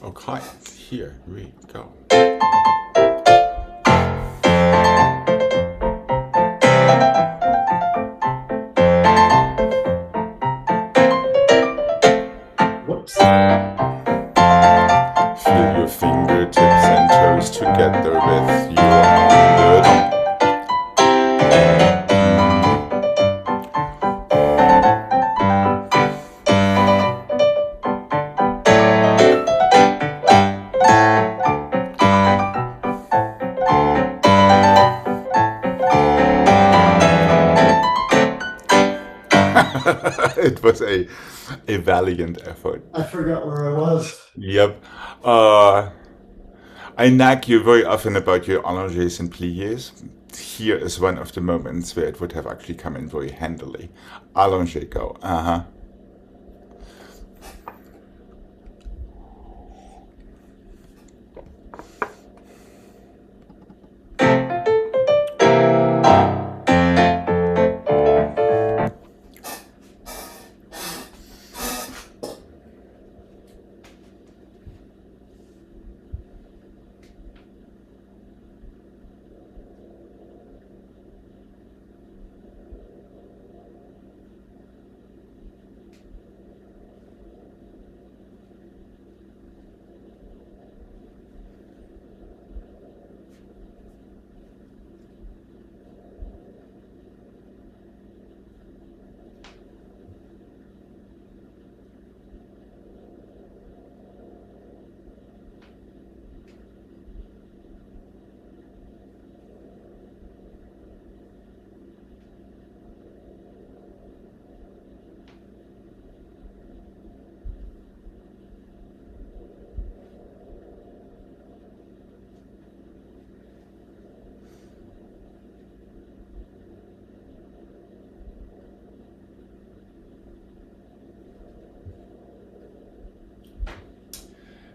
Speaker 1: Okay, here we go.
Speaker 2: Whoops.
Speaker 1: Feel your fingertips and toes together with your underdog. It was a valiant effort.
Speaker 2: I forgot where I was.
Speaker 1: Yep. I nag you very often about your allongés and pliés. Here is one of the moments where it would have actually come in very handily. Allongé, go.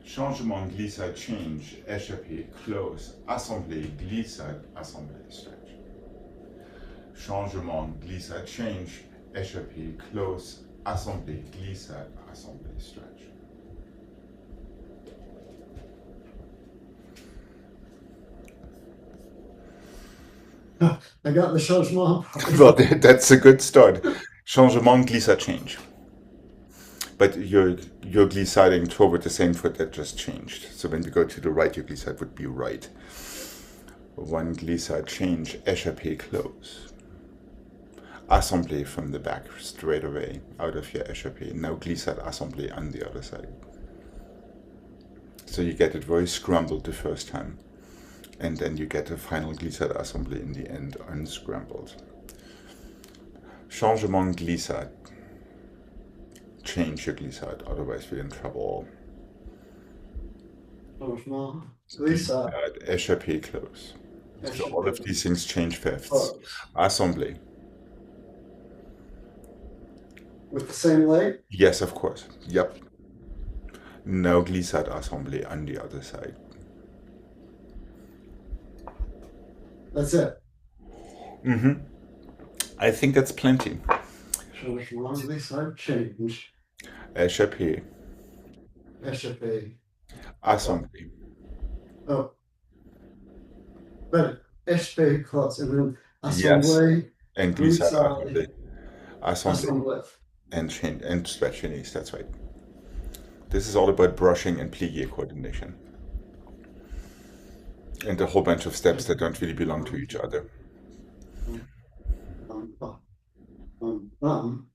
Speaker 1: Changement, glissade, change, échappé, close, assemblée, glissade, assemblée, stretch. changement, glissade, change, échappé, close, assemblée, glissade, assemblée, stretch.
Speaker 2: I got the changement part.
Speaker 1: Well, that's a good start. Changement, glissade, change. But you're glissading toward the same foot that just changed. So when we go to the right, your glissade would be right. One glissade change, échappé, close. Assemblée from the back straight away out of your échappé. Now glissade, assemblée on the other side. So you get it very scrambled the first time. And then you get a final glissade assemblée in the end, unscrambled. Changement, glissade. Change your glissade, otherwise we're in trouble.
Speaker 2: Changement, glissade,
Speaker 1: Échappé, close. So all of these things change fifths.
Speaker 2: close.
Speaker 1: Assemblée.
Speaker 2: With the same leg?
Speaker 1: Yes, of course. Yep. Now glissade, assemblée on the other side.
Speaker 2: That's it.
Speaker 1: Mm-hmm. I think that's plenty.
Speaker 2: Changement, glissade, change.
Speaker 1: Échappé,
Speaker 2: Échappé.
Speaker 1: assemblée.
Speaker 2: Oh. But échappé, close. And then
Speaker 1: Yes.
Speaker 2: assemblée,
Speaker 1: And glissade,
Speaker 2: glissade,
Speaker 1: assemblée.
Speaker 2: assemblée.
Speaker 1: And change and stretch your knees, that's right. This is all about brushing and plié coordination. And a whole bunch of steps that don't really belong to each other.
Speaker 2: Bum, bum, bum, bum.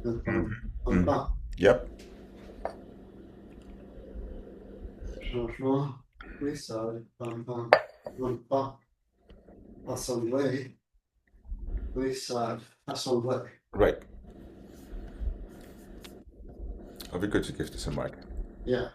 Speaker 2: Bum, bum, bum.
Speaker 1: Yep.
Speaker 2: Changement, glissade, bum, bum, bum, bum. Assemblée, glissade, assemblée.
Speaker 1: Right. I'll be good to give this a mark.
Speaker 2: Yeah.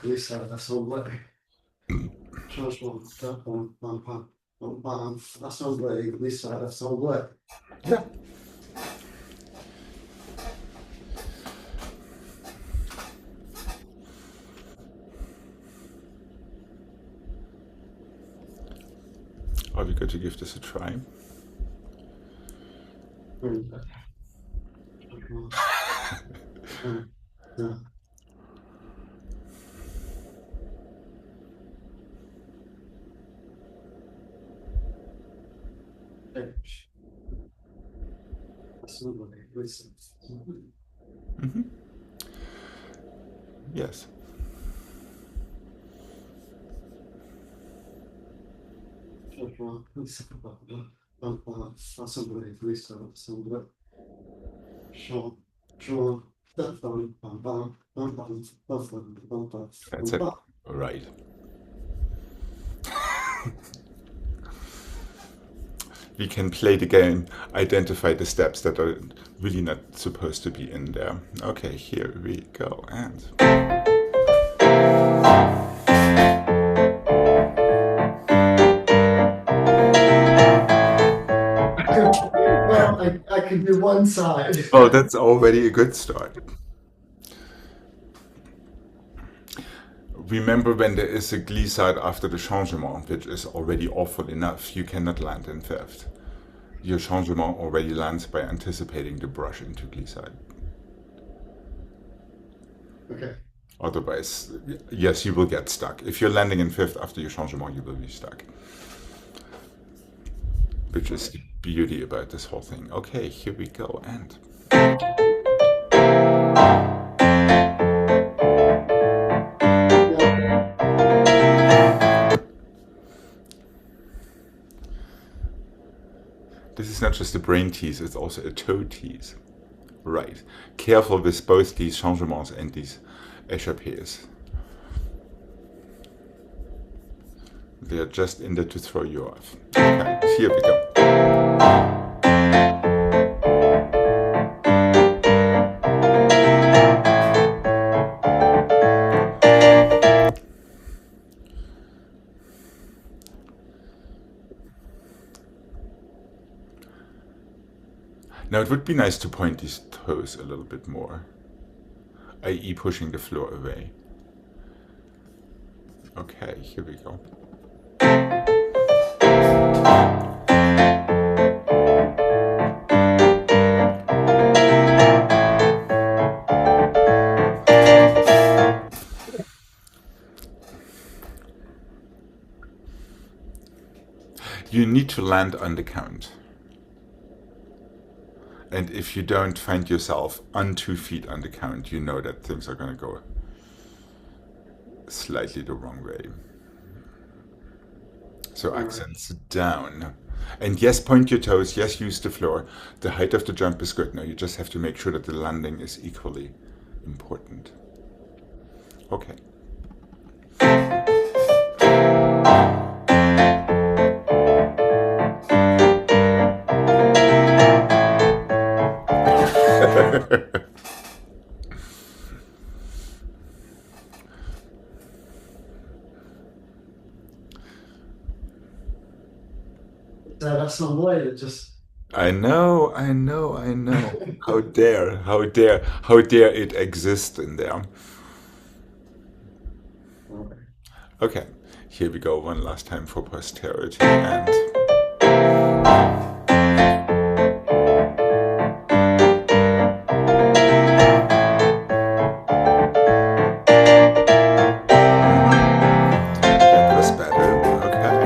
Speaker 2: Glissade, assemblée. Changement, bum, bum, bum, bum, bum. Assemblée, glissade, assemblée.
Speaker 1: Yeah. Are we good to give this a try?
Speaker 2: Changement. Yeah. Change. Assemblée, glissade.
Speaker 1: Mm-hmm. Yes.
Speaker 2: Changement, glissade, bum, bum, bum. Assemblée, glissade, assemblée. Changement, bum, bum, bum, bum, bum, bum, bum, bum, bum.
Speaker 1: That's it. Right. We can play the game, identify the steps that are really not supposed to be in there. Okay, here we go, and
Speaker 2: Well, I could do one side.
Speaker 1: oh, that's already a good start. Remember, when there is a glissade after the changement, which is already awful enough, you cannot land in fifth. Your changement already lands by anticipating the brush into glissade.
Speaker 2: Okay.
Speaker 1: Otherwise, yes, you will get stuck. If you're landing in fifth after your changement, you will be stuck. Which is the beauty about this whole thing. Okay, here we go, and this is not just a brain tease, it's also a toe tease. Right. Careful with both these changements and these échappés. They are just in there to throw you off. Okay, here we go. Now it would be nice to point these toes a little bit more, i.e. pushing the floor away. Okay, here we go. You need to land on the count. And if you don't find yourself on 2 feet on the count, you know that things are going to go slightly the wrong way. So accents down. And yes, point your toes. Yes, use the floor. The height of the jump is good. Now you just have to make sure that the landing is equally important. Okay.
Speaker 2: That's some way to just.
Speaker 1: I know. How dare it exist in there. Okay, here we go one last time for posterity and that was better. Okay.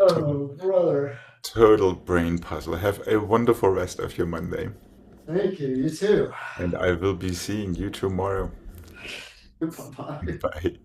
Speaker 2: Oh, brother.
Speaker 1: Total brain puzzle. Have a wonderful rest of your Monday.
Speaker 2: Thank you. You too.
Speaker 1: And I will be seeing you tomorrow.
Speaker 2: Bye-bye.
Speaker 1: Bye.